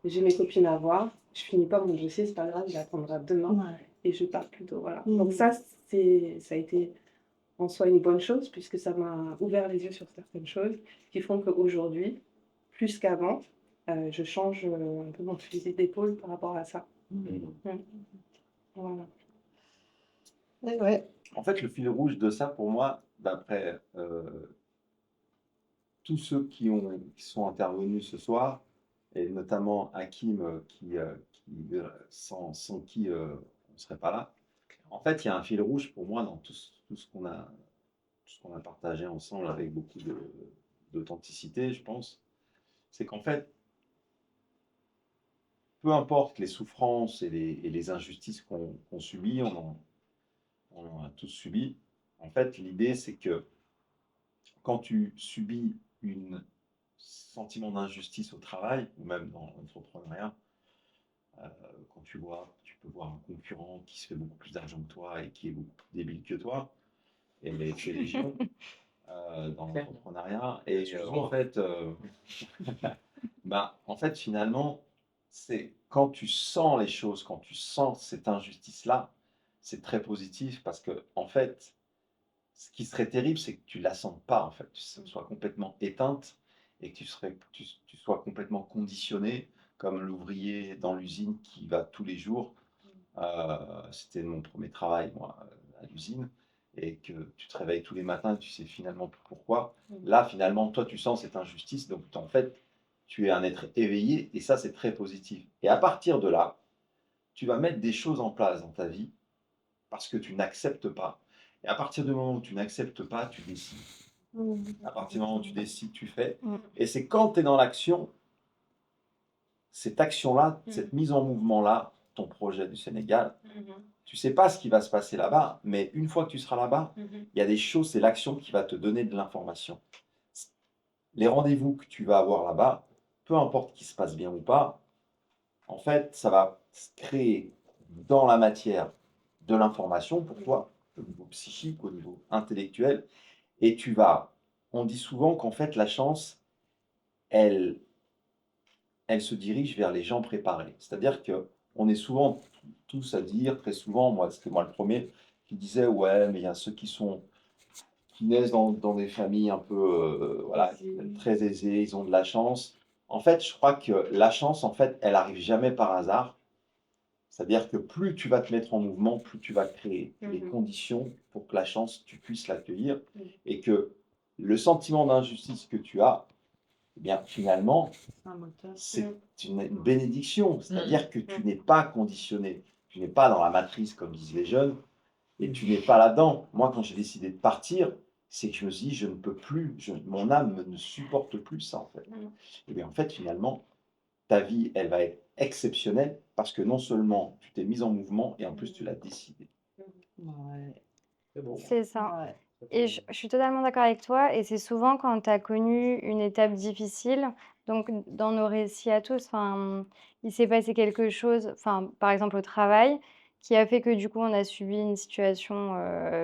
J'ai mes copines à voir, je finis pas mon dossier, c'est pas grave, j'attendrai demain. et je pars plus tôt. Voilà. Donc ça a été en soi une bonne chose, puisque ça m'a ouvert les yeux sur certaines choses qui font qu'aujourd'hui, plus qu'avant, je change un peu mon fusil d'épaule par rapport à ça. Voilà. Et ouais. En fait, le fil rouge de ça, pour moi, d'après tous ceux qui sont intervenus ce soir, et notamment Hakim, sans qui on ne serait pas là. En fait, il y a un fil rouge pour moi dans tout ce qu'on a partagé ensemble avec beaucoup d'authenticité, je pense. C'est qu'en fait, peu importe les souffrances et les injustices qu'on subit, on en a tous subi. En fait, l'idée, c'est que quand tu subis un sentiment d'injustice au travail, ou même dans l'entrepreneuriat, quand tu peux voir un concurrent qui se fait beaucoup plus d'argent que toi et qui est beaucoup plus débile que toi, et c'est légion dans l'entrepreneuriat. Et en fait, finalement, c'est quand tu sens les choses, quand tu sens cette injustice-là, c'est très positif parce que, en fait, ce qui serait terrible, c'est que tu ne la sentes pas, en fait, tu sois complètement éteinte et que tu sois complètement conditionné, comme l'ouvrier dans l'usine qui va tous les jours. C'était mon premier travail, moi, à l'usine, et que tu te réveilles tous les matins et tu sais finalement pourquoi. Là, finalement, toi, tu sens cette injustice, donc en fait, tu es un être éveillé, et ça, c'est très positif. Et à partir de là, tu vas mettre des choses en place dans ta vie parce que tu n'acceptes pas. Et à partir du moment où tu n'acceptes pas, tu décides. À partir du moment où tu décides, tu fais. Et c'est quand tu es dans l'action, cette action-là, cette mise en mouvement-là, ton projet du Sénégal, tu ne sais pas ce qui va se passer là-bas, mais une fois que tu seras là-bas, il y a des choses, c'est l'action qui va te donner de l'information. Les rendez-vous que tu vas avoir là-bas, peu importe qu'il se passe bien ou pas, en fait, ça va créer dans la matière de l'information pour toi, au niveau psychique, au niveau intellectuel, et on dit souvent qu'en fait, la chance, elle se dirige vers les gens préparés. C'est-à-dire qu'on est souvent tous à dire, très souvent, c'était moi le premier, qui disait, ouais, mais il y a ceux qui naissent dans des familles un peu très aisées, ils ont de la chance. En fait, je crois que la chance, en fait, elle arrive jamais par hasard. C'est-à-dire que plus tu vas te mettre en mouvement, plus tu vas créer les conditions pour que la chance, tu puisses l'accueillir, et que le sentiment d'injustice que tu as, eh bien, finalement, c'est une bénédiction. C'est-à-dire que tu n'es pas conditionné, tu n'es pas dans la matrice, comme disent les jeunes, et tu n'es pas là-dedans. Moi, quand j'ai décidé de partir, c'est que je me suis dit, je ne peux plus, mon âme ne supporte plus ça, en fait. Et bien, en fait, finalement, ta vie, elle va être exceptionnelle parce que non seulement tu t'es mise en mouvement, et en plus, tu l'as décidé. C'est ça. Et je suis totalement d'accord avec toi. Et c'est souvent quand tu as connu une étape difficile, donc dans nos récits à tous, il s'est passé quelque chose, par exemple au travail, qui a fait que du coup on a subi une situation,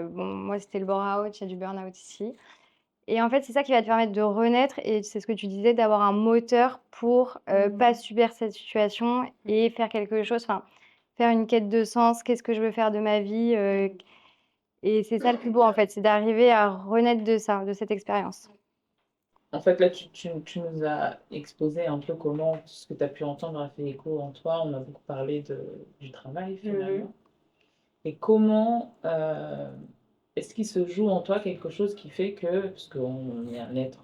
bon, moi c'était le burn-out, il y a du burn-out ici. Et en fait, c'est ça qui va te permettre de renaître, et c'est ce que tu disais, d'avoir un moteur pour pas subir cette situation et faire quelque chose, faire une quête de sens. Qu'est-ce que je veux faire de ma vie et c'est ça le plus beau, en fait, c'est d'arriver à renaître de ça, de cette expérience. En fait, là, tu nous as exposé un peu comment ce que tu as pu entendre a fait écho en toi. On a beaucoup parlé du travail, finalement. Et comment est-ce qu'il se joue en toi quelque chose qui fait que, parce qu'on est un être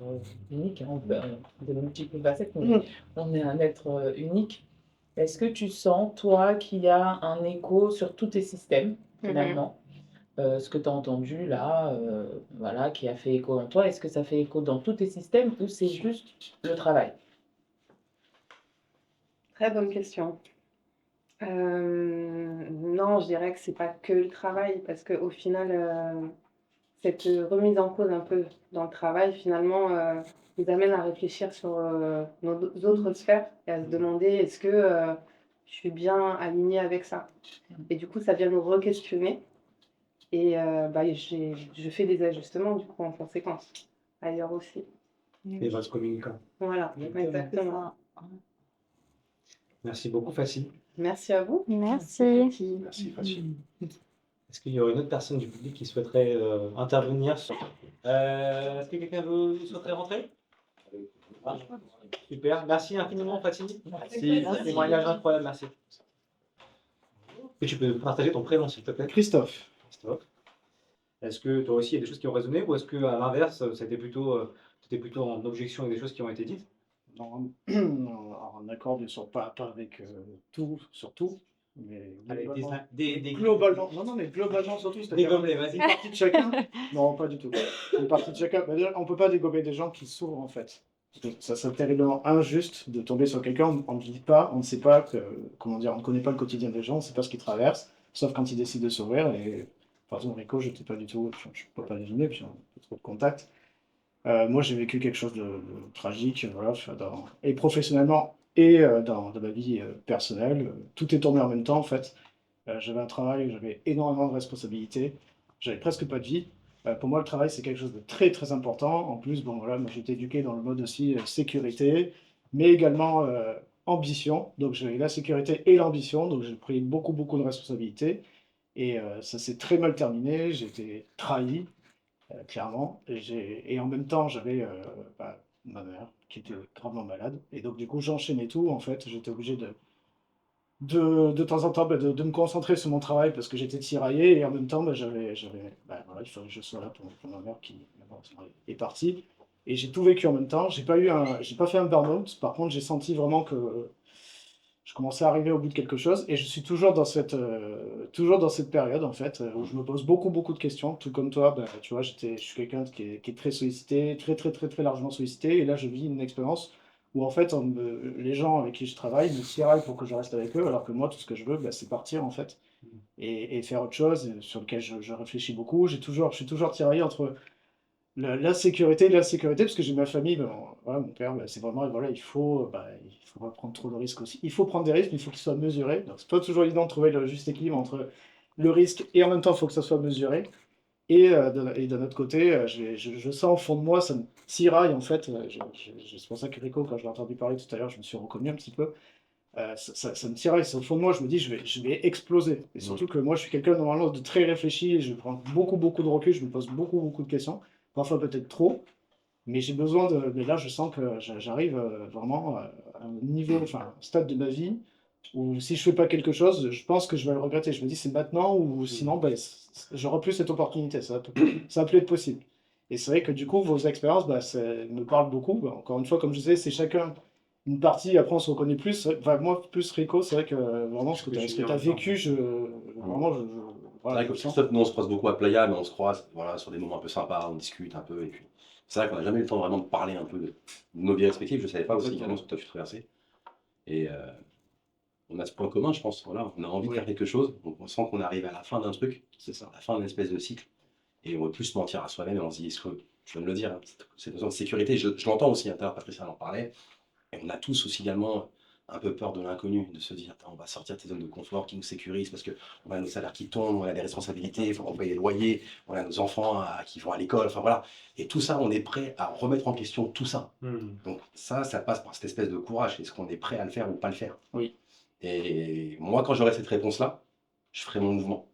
unique, on a de multiples facettes, mais on est un être unique. Est-ce que tu sens, toi, qu'il y a un écho sur tous tes systèmes, finalement? Ce que tu as entendu là, voilà, qui a fait écho en toi, est-ce que ça fait écho dans tous tes systèmes ou c'est juste le travail? Très bonne question. Non, je dirais que c'est pas que le travail, parce qu'au final, cette remise en cause un peu dans le travail, finalement, nous amène à réfléchir sur nos autres sphères et à se demander est-ce que je suis bien alignée avec ça? Et du coup, ça vient nous re-questionner. Et je fais des ajustements du coup en conséquence, ailleurs aussi. Et votre communicant. Voilà, exactement. Merci beaucoup, Facile. Merci à vous. Merci. Merci, Fachi. Est-ce qu'il y aurait une autre personne du public qui souhaiterait intervenir sur... Est-ce que quelqu'un souhaiterait rentrer? Ah, super, merci infiniment, Fatih. Merci, témoignage incroyable, merci. Est-ce que tu peux partager ton prénom, s'il te plaît? Christophe. Christophe. Est-ce que toi aussi, il y a des choses qui ont résonné ou est-ce que à l'inverse, t'étais plutôt en objection avec des choses qui ont été dites? Non, en accord, bien sûr, pas avec tout, sur tout, mais Allez, globalement, des globalement, non, mais globalement surtout, c'est-à-dire dégommelés, vas-y. une partie de chacun. Non, pas du tout. Une partie de chacun. Bah, déjà, on peut pas dégommer des gens qui s'ouvrent, en fait. Ça serait terriblement injuste de tomber sur quelqu'un, on ne dit pas, on ne sait pas, comment dire, on ne connaît pas le quotidien des gens, on ne sait pas ce qu'ils traversent, sauf quand ils décident de s'ouvrir. Et par exemple, Rico, je n'étais pas du tout, je ne peux pas deviner, puis on a pas trop de contact. Moi, j'ai vécu quelque chose de tragique, voilà, et professionnellement et dans ma vie personnelle. Tout est tombé en même temps, en fait. J'avais un travail, j'avais énormément de responsabilités, j'avais presque pas de vie. Pour moi, le travail, c'est quelque chose de très, très important. En plus, bon, voilà, moi, j'ai été éduqué dans le mode aussi sécurité, mais également ambition. Donc, j'avais la sécurité et l'ambition, donc j'ai pris beaucoup, beaucoup de responsabilités. Et ça s'est très mal terminé, j'ai été trahi clairement. Et en même temps, j'avais ma mère qui était gravement malade. Et donc, du coup, j'enchaînais tout. En fait, j'étais obligé de temps en temps de me concentrer sur mon travail parce que j'étais tiraillé. Et en même temps, voilà, il fallait que je sois là pour ma mère qui malheureusement, est partie. Et j'ai tout vécu en même temps. J'ai pas fait un burn-out. Par contre, j'ai senti vraiment que je commençais à arriver au bout de quelque chose et je suis toujours dans cette période en fait où je me pose beaucoup beaucoup de questions, tout comme toi, tu vois, je suis quelqu'un qui est très sollicité, très très très très largement sollicité et là je vis une expérience où en fait les gens avec qui je travaille me tiraillent pour que je reste avec eux alors que moi tout ce que je veux c'est partir en fait et faire autre chose sur lequel je réfléchis beaucoup. Je suis toujours tiraillé entre l'insécurité, parce que j'ai ma famille, voilà, mon père, c'est vraiment, voilà, il faut pas prendre trop de risques aussi. Il faut prendre des risques, mais il faut qu'ils soient mesurés. Donc, c'est pas toujours évident de trouver le juste équilibre entre le risque et en même temps, il faut que ça soit mesuré. Et d'un autre côté, je sens au fond de moi, ça me tiraille en fait. C'est pour ça que Rico, quand je l'ai entendu parler tout à l'heure, je me suis reconnu un petit peu. Ça me tiraille, c'est au fond de moi, je me dis, je vais exploser. Et surtout que moi, je suis quelqu'un normalement de très réfléchi, je prends beaucoup, beaucoup de recul, je me pose beaucoup, beaucoup de questions, parfois peut-être trop, mais j'ai besoin de. Mais là, je sens que j'arrive vraiment à un niveau, enfin, un stade de ma vie où si je fais pas quelque chose, je pense que je vais le regretter. Je me dis, c'est maintenant ou sinon, j'aurai plus cette opportunité, ça va plus être possible. Et c'est vrai que du coup, vos expériences, ça me parlent beaucoup. Encore une fois, comme je disais, c'est chacun une partie, après on se reconnaît plus. Enfin, moi, plus Rico, c'est vrai que vraiment ce que tu as vécu, vraiment, C'est voilà, vrai je que le sens. Christophe, nous on se croise beaucoup à Playa, mais on se croise voilà, sur des moments un peu sympas, on discute un peu. Et puis, c'est vrai qu'on n'a jamais eu le temps vraiment de parler un peu de nos vies respectives. Je ne savais pas aussi également ce que tu as pu traverser. Et on a ce point commun, je pense. Voilà, on a envie de faire quelque chose. Donc on sent qu'on arrive à la fin d'un truc, C'est ça. à la fin d'une espèce de cycle. Et on ne veut plus se mentir à soi-même. Et on se dit, est-ce que, je viens de le dire, hein, cette notion de sécurité, je l'entends aussi, hein, tout à l'heure, Patricia en parlait. Et on a tous aussi également un peu peur de l'inconnu, de se dire, attends, on va sortir de ces zones de confort qui nous sécurisent parce qu'on a nos salaires qui tombent, on a des responsabilités, il faut qu'on paye les loyers, on a nos enfants qui vont à l'école, enfin voilà. Et tout ça, on est prêt à remettre en question tout ça. Donc ça passe par cette espèce de courage. Est-ce qu'on est prêt à le faire ou pas le faire? Oui. Et moi, quand j'aurai cette réponse-là, je ferai mon mouvement.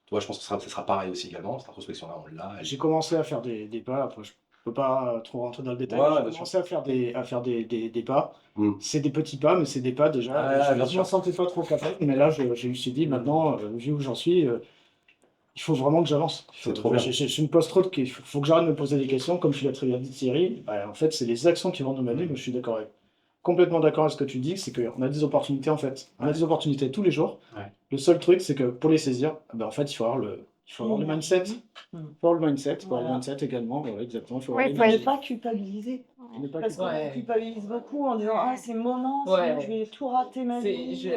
Toi, je pense que ce sera pareil aussi également. Cette introspection-là, on l'a. J'ai commencé à faire des pas, après je peux pas trop rentrer dans le détail, Ouais, mais j'ai bien commencé à faire des pas. Mm. C'est des petits pas, mais c'est des pas déjà. Ah, bien Je sûr. m'en sentais pas trop capable, mais là je me suis dit maintenant, vu où j'en suis, il faut vraiment que j'avance. C'est trop bien. Je me pose trop de questions. Il faut que j'arrête de me poser des questions, comme tu l'as très bien dit Thierry. En fait, c'est les actions qui vont nous mener. Moi, je suis complètement d'accord avec ce que tu dis, c'est qu'on a des opportunités en fait. On a des opportunités tous les jours. Ouais. Le seul truc, c'est que pour les saisir, en fait, il faut avoir le mindset. Il faut avoir le mindset, également, exactement. Il faut avoir Oui, l'énergie. Ne pas culpabiliser. Ne pas Parce qu'on Ouais. culpabilise beaucoup en disant ah c'est le moment, Ouais. sinon je vais tout rater ma vie. Je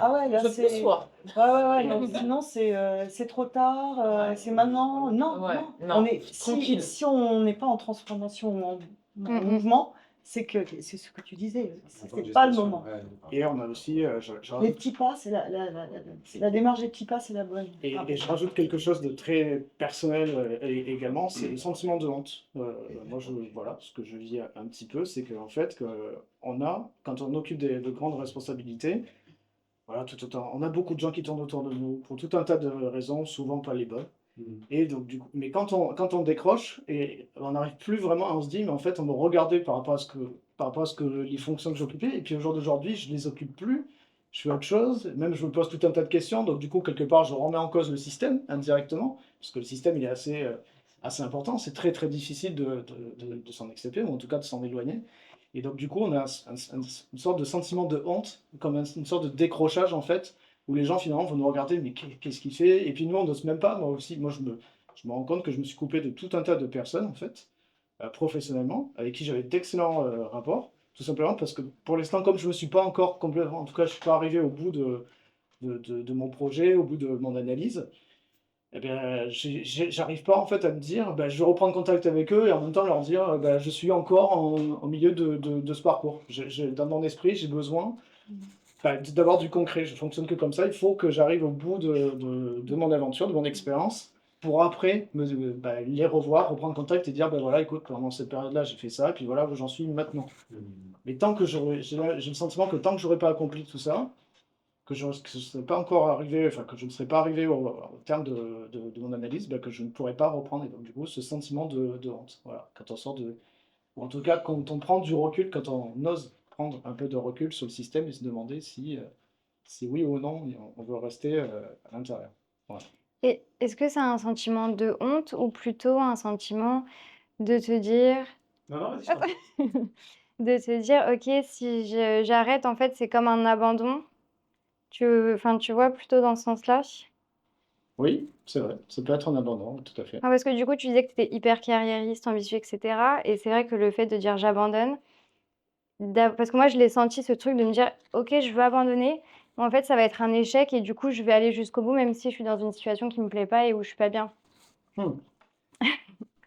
Ah ouais, là je c'est. conçois. Ouais, donc sinon c'est trop tard, c'est maintenant. Non, Ouais, non. non, On est, tranquille. si on n'est pas en transformation ou en Mhm. mouvement, c'est c'est ce que tu disais, Un temps de c'est pas le gestation, moment. ouais. Et on a aussi, je Les rajoute petits pas, la démarche des petits pas, c'est la bonne. Et je rajoute quelque chose de très personnel également, c'est le sentiment de honte. Moi, voilà, ce que je vis un petit peu, c'est qu'en fait, quand on occupe de grandes responsabilités, voilà, tout autant, on a beaucoup de gens qui tournent autour de nous pour tout un tas de raisons, souvent pas les bonnes. Et donc, du coup, mais quand on décroche, et on n'arrive plus vraiment, on se dit, mais en fait, on me regardait par rapport à les fonctions que j'occupais, et puis au jour d'aujourd'hui, je les occupe plus, je fais autre chose, même je me pose tout un tas de questions, donc du coup, quelque part, je remets en cause le système indirectement, parce que le système, il est assez important, c'est très très difficile de s'en extirper, ou en tout cas de s'en éloigner. Et donc, du coup, on a une sorte de sentiment de honte, comme une sorte de décrochage, en fait, où les gens, finalement, vont nous regarder, mais qu'est-ce qu'il fait? Et puis, nous, on n'ose même pas, moi aussi, je me rends compte que je me suis coupé de tout un tas de personnes, en fait, professionnellement, avec qui j'avais d'excellents rapports, tout simplement parce que, pour l'instant, comme je ne me suis pas encore complètement, en tout cas, je ne suis pas arrivé au bout de mon projet, au bout de mon analyse, eh bien, j'arrive pas en fait à me dire, bah, je vais reprendre contact avec eux et en même temps leur dire, bah, je suis encore au milieu de ce parcours. Dans mon esprit, j'ai besoin d'avoir du concret. Je fonctionne que comme ça. Il faut que j'arrive au bout de mon aventure, de mon expérience, pour après les revoir, reprendre contact et dire, bah, voilà, écoute, pendant cette période-là, j'ai fait ça, et puis voilà où j'en suis maintenant. Mais tant que j'ai le sentiment que tant que j'aurais pas accompli tout ça, que je ne serais pas encore arrivé, enfin que je ne serais pas arrivé au terme de mon analyse, bah, que je ne pourrais pas reprendre. Et donc du coup, ce sentiment de honte. Voilà, quand on sort ou en tout cas quand on prend du recul, quand on ose prendre un peu de recul sur le système et se demander si oui ou non on veut rester à l'intérieur. Voilà. Et est-ce que c'est un sentiment de honte ou plutôt un sentiment de te dire, Non, non, vas-y, je t'en prie. de te dire, ok, si j'arrête, en fait, c'est comme un abandon. Enfin, tu vois, plutôt dans ce sens-là. Oui, c'est vrai, ça peut être un abandon, tout à fait. Ah, parce que du coup, tu disais que tu étais hyper carriériste, ambitieux, etc. Et c'est vrai que le fait de dire j'abandonne, parce que moi, je l'ai senti ce truc de me dire, ok, je veux abandonner, mais en fait, ça va être un échec et du coup, je vais aller jusqu'au bout, même si je suis dans une situation qui me plaît pas et où je suis pas bien. Hmm.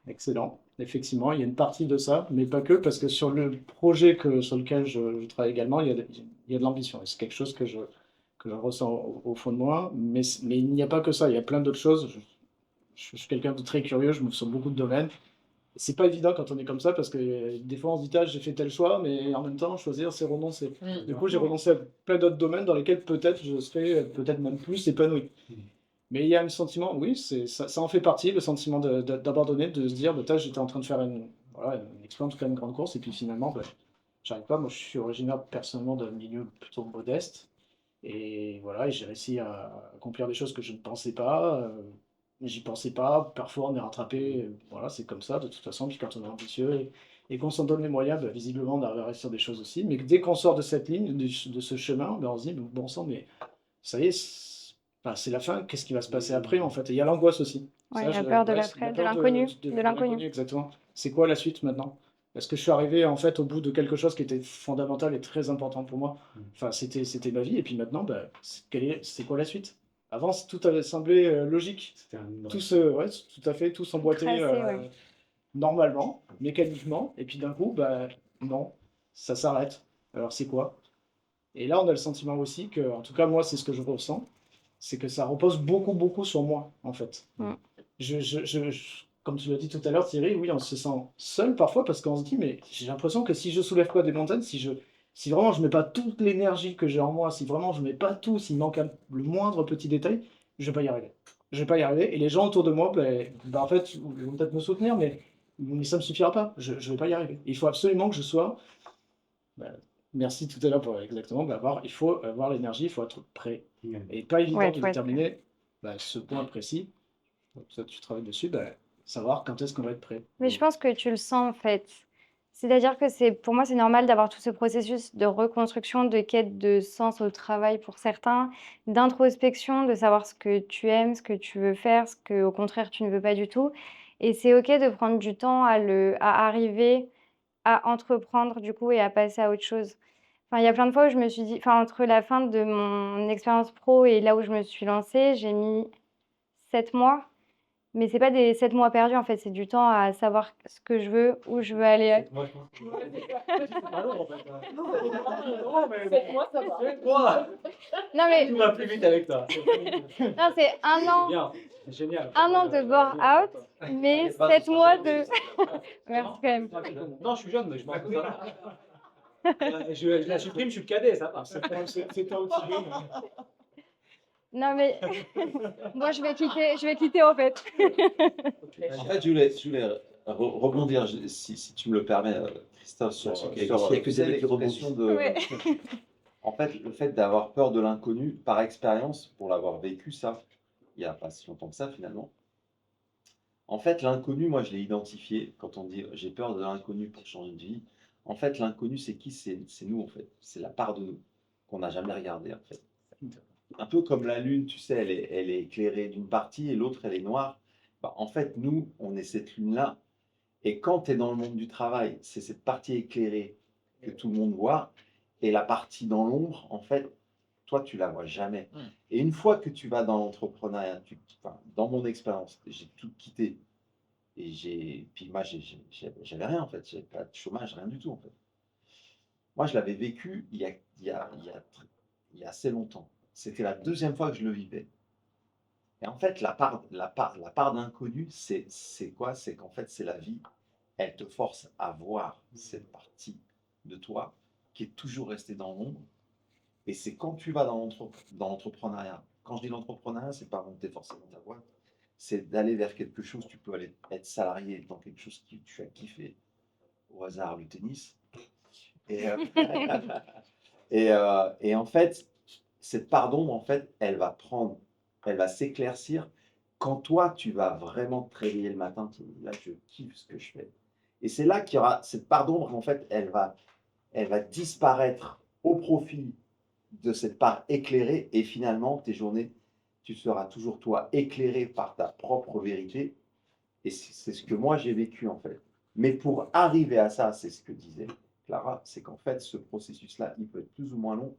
Excellent. Effectivement, il y a une partie de ça, mais pas que, parce que sur le projet sur lequel je travaille également, il y a de l'ambition. Et c'est quelque chose que je ressens au fond de moi, mais il n'y a pas que ça, il y a plein d'autres choses. Je suis quelqu'un de très curieux, je m'ouvre sur beaucoup de domaines. C'est pas évident quand on est comme ça, parce que des fois on se dit, ah, j'ai fait tel choix, mais en même temps, choisir, c'est renoncer. Du coup, j'ai renoncé à plein d'autres domaines dans lesquels peut-être je serais peut-être même plus épanoui. Mais il y a un sentiment, oui, ça en fait partie, le sentiment d'abandonner, de se dire, bah, j'étais en train de faire voilà, une expérience, en tout cas une grande course, et puis finalement, bah, j'arrive pas. Moi, je suis originaire personnellement d'un milieu plutôt modeste, et voilà, et j'ai réussi à accomplir des choses que je ne pensais pas, j'y pensais pas, parfois on est rattrapé, voilà, c'est comme ça, de toute façon, puis quand on est ambitieux, et qu'on s'en donne les moyens, bah, visiblement, on arrive à réussir des choses aussi, mais dès qu'on sort de cette ligne, de ce chemin, bah, on se dit, bon sang, mais ça y est, enfin, c'est la fin, qu'est-ce qui va se passer après en fait? Et il y a l'angoisse aussi. Ouais, Ça, la peur de ouais, l'après, la de peur l'inconnu, de de l'inconnu. exactement. C'est quoi la suite maintenant? Est-ce que je suis arrivé en fait au bout de quelque chose qui était fondamental et très important pour moi? Enfin, c'était ma vie, et puis maintenant, bah, c'est quoi la suite? Avant, tout avait semblé logique. C'était un Ouais, tout à fait, tout s'emboîtait Tracé, ouais. normalement, mécaniquement, et puis d'un coup, bah, non, ça s'arrête. Alors c'est quoi? Et là, on a le sentiment aussi que, en tout cas, moi, c'est ce que je ressens, c'est que ça repose beaucoup, beaucoup sur moi, en fait. Mm. Comme tu l'as dit tout à l'heure, Thierry, oui, on se sent seul parfois parce qu'on se dit, mais j'ai l'impression que si je soulève pas des montagnes, si vraiment je mets pas toute l'énergie que j'ai en moi, si vraiment je mets pas tout, s'il manque le moindre petit détail, je vais pas y arriver. Je vais pas y arriver. Et les gens autour de moi, en fait, ils vont peut-être me soutenir, mais ça me suffira pas. Je vais pas y arriver. Il faut absolument que je sois. Bah, merci tout à l'heure pour exactement. Il faut avoir l'énergie, il faut être prêt. Et pas évident Ouais, de faut être prêt. déterminer ce point précis. Donc, ça, tu travailles dessus, savoir quand est-ce qu'on va être prêt. Mais je pense que tu le sens en fait. C'est-à-dire que pour moi, c'est normal d'avoir tout ce processus de reconstruction, de quête de sens au travail pour certains, d'introspection, de savoir ce que tu aimes, ce que tu veux faire, ce que au contraire tu ne veux pas du tout. Et c'est ok de prendre du temps à arriver à entreprendre du coup et à passer à autre chose. Enfin, il y a plein de fois où je me suis dit, enfin, entre la fin de mon expérience pro et là où je me suis lancée, j'ai mis 7 mois. Mais c'est pas des 7 mois perdus, en fait, c'est du temps à savoir ce que je veux, où je veux aller. Moi, je pense que c'est pas long, en fait. Faites-moi ça va. Toi, Non, mais tout va plus vite avec toi. non, c'est un C'est an, bien, c'est génial. un an de bore-out, mais 7 mois de... Merci quand même. Non, je suis jeune, mais je m'en fous, ça va. Je la supprime, je suis le cadet, ça va. C'est toi aussi bien. Non, mais moi, je vais quitter, en fait. En fait, je voulais rebondir, si tu me le permets, Christophe, sur, Il y a sur que des tu sais, mecs qui l'expression de. Ouais. En fait, le fait d'avoir peur de l'inconnu, par expérience, pour l'avoir vécu, ça, il n'y a pas si longtemps que ça, finalement. En fait, l'inconnu, moi, je l'ai identifié quand on dit j'ai peur de l'inconnu pour changer de vie. En fait, l'inconnu, c'est qui? C'est nous, en fait. C'est la part de nous qu'on n'a jamais regardée, en fait. Un peu comme la lune, tu sais, elle est éclairée d'une partie et l'autre, elle est noire. Bah, en fait, nous, on est cette lune-là. Et quand tu es dans le monde du travail, c'est cette partie éclairée que tout le monde voit. Et la partie dans l'ombre, en fait, toi, tu la vois jamais. Et une fois que tu vas dans l'entrepreneuriat, enfin, dans mon expérience, j'ai tout quitté. Puis moi, j'avais rien, en fait. J'avais pas de chômage, rien du tout, en fait. Moi, je l'avais vécu il y a assez longtemps. C'était la deuxième fois que je le vivais. Et en fait, la part d'inconnu, c'est quoi? C'est qu'en fait, c'est la vie. Elle te force à voir cette partie de toi qui est toujours restée dans l'ombre. Et c'est quand tu vas dans l'entrepreneuriat. Quand je dis l'entrepreneuriat, c'est pas monter forcément ta boîte. C'est d'aller vers quelque chose. Tu peux aller être salarié dans quelque chose que tu as kiffé. Au hasard, le tennis. Et, et en fait, cette part d'ombre, en fait, elle va s'éclaircir quand toi, tu vas vraiment te réveiller le matin, tu dis, là, je kiffe ce que je fais. Et c'est là qu'il y aura cette part d'ombre, en fait, elle va disparaître au profit de cette part éclairée. Et finalement, tes journées, tu seras toujours toi éclairé par ta propre vérité. Et c'est ce que moi, j'ai vécu, en fait. Mais pour arriver à ça, c'est ce que disait Clara, c'est qu'en fait, ce processus-là, il peut être plus ou moins long.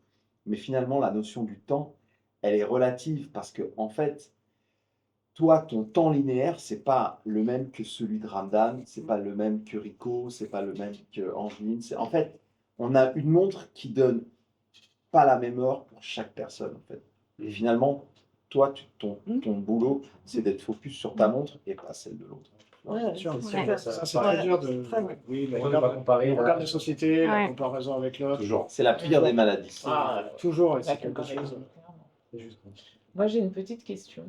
Mais finalement, la notion du temps, elle est relative parce que, en fait, toi, ton temps linéaire, c'est pas le même que celui de Ramdan, c'est pas le même que Rico, c'est pas le même que Angeline. En fait, on a une montre qui donne pas la même heure pour chaque personne, en fait. Et finalement, toi, ton boulot, c'est d'être focus sur ta montre et pas celle de l'autre. Ouais, bien sûr. Ouais. Ça, c'est très dur de. Oui, On ne va pas comparer. on regarde la société, la Ouais. comparaison avec l'autre. Toujours. C'est la pire des maladies. Toujours, et La c'est quelque comparaison, chose. clairement. C'est juste. Moi, j'ai une petite question.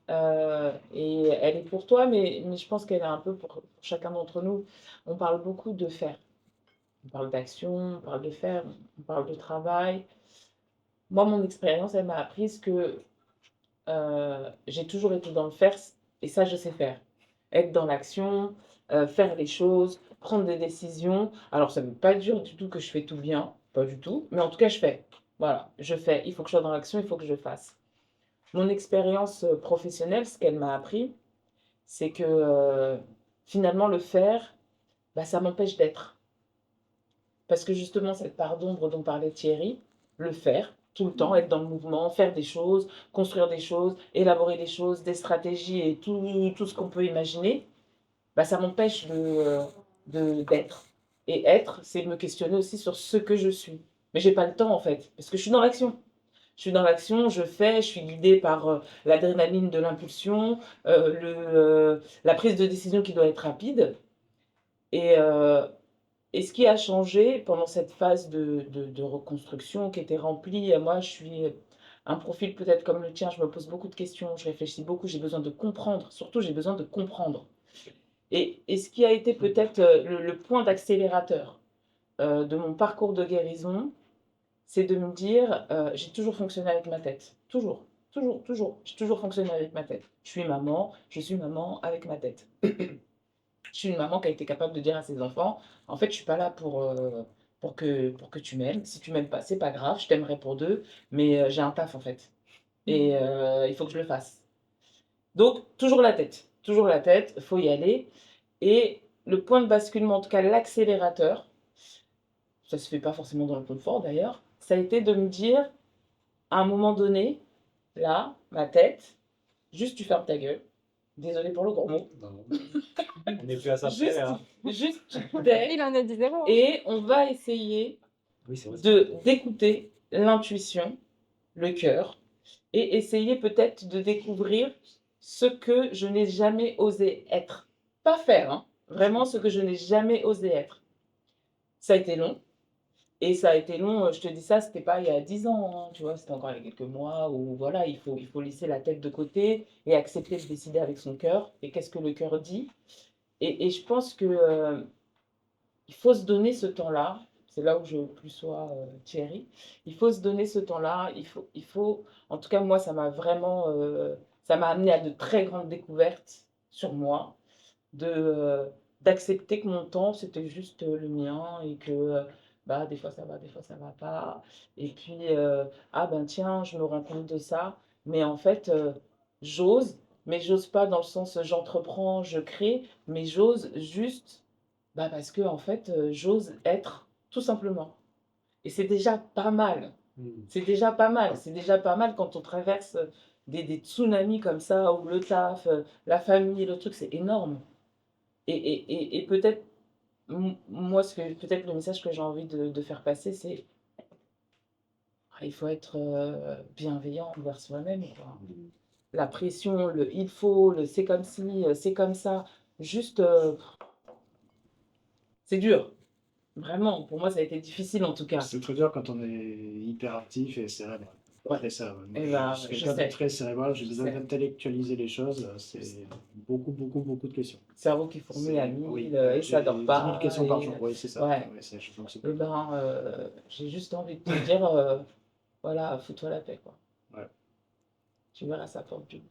Et elle est pour toi, mais je pense qu'elle est un peu pour chacun d'entre nous. On parle beaucoup de faire. On parle d'action, on parle de faire, on parle de travail. Moi, mon expérience, elle m'a appris que j'ai toujours été dans le faire, et ça, je sais faire. Être dans l'action, faire les choses, prendre des décisions. Alors, ça ne veut pas dire du tout que je fais tout bien, pas du tout, mais en tout cas, je fais. Voilà, je fais. Il faut que je sois dans l'action, il faut que je fasse. Mon expérience professionnelle, ce qu'elle m'a appris, c'est que finalement, le faire, bah, ça m'empêche d'être. Parce que justement, cette part d'ombre dont parlait Thierry, le faire, tout le temps, être dans le mouvement, faire des choses, construire des choses, élaborer des choses, des stratégies et tout ce qu'on peut imaginer, bah, ça m'empêche d'être. Et être, c'est me questionner aussi sur ce que je suis. Mais j'ai pas le temps en fait, parce que je suis dans l'action. Je suis dans l'action, je fais, je suis guidée par l'adrénaline de l'impulsion, la prise de décision qui doit être rapide. Et, et ce qui a changé pendant cette phase de reconstruction qui était remplie, moi je suis un profil peut-être comme le tien, je me pose beaucoup de questions, je réfléchis beaucoup, j'ai besoin de comprendre, surtout j'ai besoin de comprendre. Et ce qui a été peut-être le point d'accélérateur de mon parcours de guérison, c'est de me dire, j'ai toujours fonctionné avec ma tête. Toujours, toujours, toujours. J'ai toujours fonctionné avec ma tête. Je suis maman avec ma tête. Je suis une maman qui a été capable de dire à ses enfants, en fait, je suis pas là pour que tu m'aimes. Si tu m'aimes pas, c'est pas grave, je t'aimerai pour deux, mais j'ai un taf en fait. Et il faut que je le fasse. Donc, toujours la tête, il faut y aller. Et le point de basculement, en tout cas l'accélérateur, ça se fait pas forcément dans le confort d'ailleurs, ça a été de me dire, à un moment donné, là, ma tête, juste tu fermes ta gueule, Désolée pour le gros mot. Non. On n'est plus à ça Juste, près, hein. juste d'être. Il en a dit zéro. Et on va essayer Oui, c'est vrai. d'écouter l'intuition, le cœur, et essayer peut-être de découvrir ce que je n'ai jamais osé être. Pas faire, hein. Vraiment ce que je n'ai jamais osé être. Ça a été long. Et ça a été long, je te dis ça, c'était pas il y a 10 ans, hein, tu vois, c'était encore il y a quelques mois où voilà, il faut laisser la tête de côté et accepter de décider avec son cœur. Et qu'est-ce que le cœur dit? Et je pense que il faut se donner ce temps-là. C'est là où je plus sois Thierry. Il faut se donner ce temps-là. Il faut, en tout cas, moi, ça m'a vraiment, ça m'a amené à de très grandes découvertes sur moi, d'accepter que mon temps, c'était juste le mien et que bah, des fois ça va, des fois ça va pas. Et puis, ah ben tiens, je me rends compte de ça. Mais en fait, j'ose, mais j'ose pas dans le sens j'entreprends, je crée, mais j'ose juste bah, parce que en fait, j'ose être tout simplement. Et c'est déjà pas mal. C'est déjà pas mal. C'est déjà pas mal quand on traverse des tsunamis comme ça, ou le taf, la famille, le truc, c'est énorme. Et peut-être, moi, peut-être le message que j'ai envie de faire passer, c'est il faut être bienveillant envers soi-même, quoi. La pression, le il faut, le c'est comme ci, c'est comme ça, juste, c'est dur. Vraiment, pour moi, ça a été difficile en tout cas. C'est très dur quand on est hyperactif et cérébral. Ouais. C'est ça. Moi, Eh ben, je suis je quelqu'un de sais. très cérébral, j'ai Je besoin sais. d'intellectualiser les choses. C'est beaucoup de questions. Cerveau qui fourmille à 1000 Oui, et ça dort 10 pas. 000 questions par et- jour, oui, c'est ça. Ouais. Ouais, je pense que Eh ben, j'ai juste envie de te dire, voilà, fous-toi la paix, quoi. Ouais. Tu verras, ça porte du.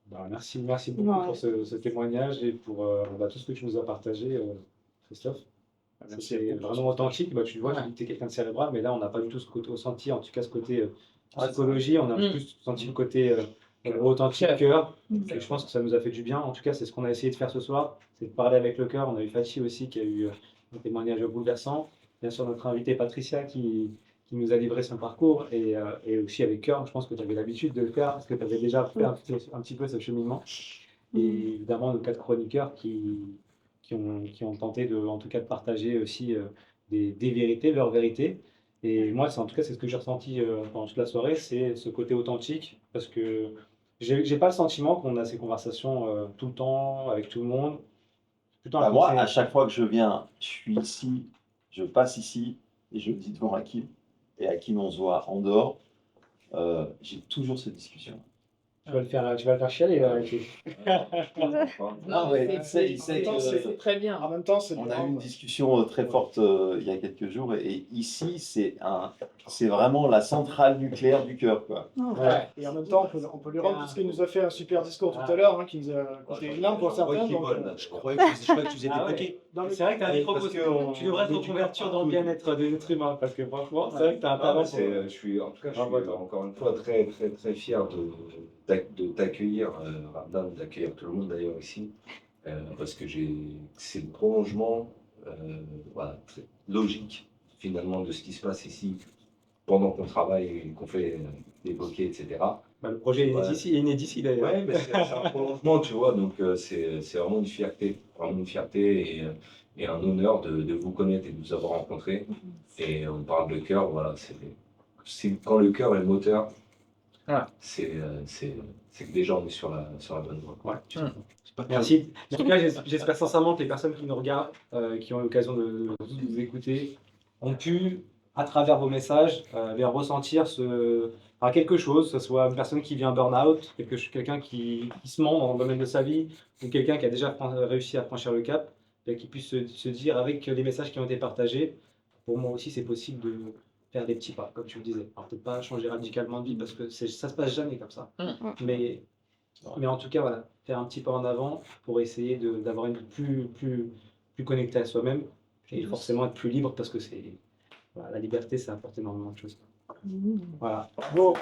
Bah, merci beaucoup Ouais. pour ce témoignage et pour bah, tout ce que tu nous as partagé, Christophe. Merci C'est à vous. vraiment authentique. Bah, tu vois, Ouais. tu dis que tu es quelqu'un de cérébral, mais là, on n'a pas du tout ce côté ressenti, en tout cas ce côté Ouais, psychologie. On a Mm. plus senti le côté authentique, Cœur. cœur. Et je pense que ça nous a fait du bien. En tout cas, c'est ce qu'on a essayé de faire ce soir, c'est de parler avec le cœur. On a eu Fatih aussi qui a eu un témoignage bouleversant. Bien sûr, notre invitée Patricia qui nous a livré son parcours et aussi avec cœur. Je pense que tu avais l'habitude de le faire parce que tu avais déjà fait un petit peu ce cheminement. Et évidemment, nos 4 chroniqueurs qui ont tenté en tout cas de partager aussi des vérités, leurs vérités. Et moi, en tout cas, c'est ce que j'ai ressenti pendant toute la soirée, c'est ce côté authentique, parce que j'ai pas le sentiment qu'on a ces conversations tout le temps, avec tout le monde. Plutôt Bah, un moi, conseil. à chaque fois que je viens, je suis ici, je passe ici et je le dis devant Hakim. Et Hakim, on se voit en dehors. J'ai toujours cette discussion. Tu vas le faire chialer, là, avec Non, mais il sait C'est très bien. En même temps, c'est on a eu une discussion très forte il y a quelques jours et ici, c'est vraiment la centrale nucléaire du cœur, quoi. Ouais. Et en même temps, on peut lui rendre, puisqu'il nous a fait un super discours tout à l'heure, hein, qui nous a coûté une âme pour certains. Donc, Je croyais que tu faisais Ah des ouais. bloqués. dans le- C'est vrai que tu as un micro Parce que tu devrais te reconvertir dans le bien-être des êtres humains, parce que franchement, c'est vrai que tu as un Ah, talent. mais je suis, en tout cas, je Bravo à suis toi. encore une fois très fier de t'accueillir, Ramdan, d'accueillir tout le monde d'ailleurs ici, parce que c'est le prolongement voilà, très logique finalement de ce qui se passe ici pendant qu'on travaille et qu'on fait des bokeh, etc. Bah, le projet Ouais. est inédit d'ailleurs. Ouais, mais c'est un prolongement, tu vois, donc c'est vraiment une fierté et un honneur de vous connaître et de vous avoir rencontrés. Et on parle de cœur, voilà, c'est quand le cœur est le moteur, Voilà. c'est que déjà on est sur la bonne voie. Ouais. Mm. Merci. En tout cas, j'espère sincèrement que les personnes qui nous regardent, qui ont l'occasion de vous écouter, ont pu, à travers vos messages, ressentir quelque chose, que ce soit une personne qui vient burn-out, quelqu'un qui se ment dans le domaine de sa vie, ou quelqu'un qui a déjà réussi à franchir le cap, et qui puisse se dire avec les messages qui ont été partagés, pour moi aussi c'est possible de faire des petits pas, comme tu le disais. Alors peut-être pas changer radicalement de vie, parce que ça se passe jamais comme ça. Mais en tout cas, voilà, faire un petit pas en avant pour essayer d'avoir une vie plus connectée à soi-même et forcément être plus libre parce que voilà, la liberté, ça apporte énormément de choses. Voilà. Bon.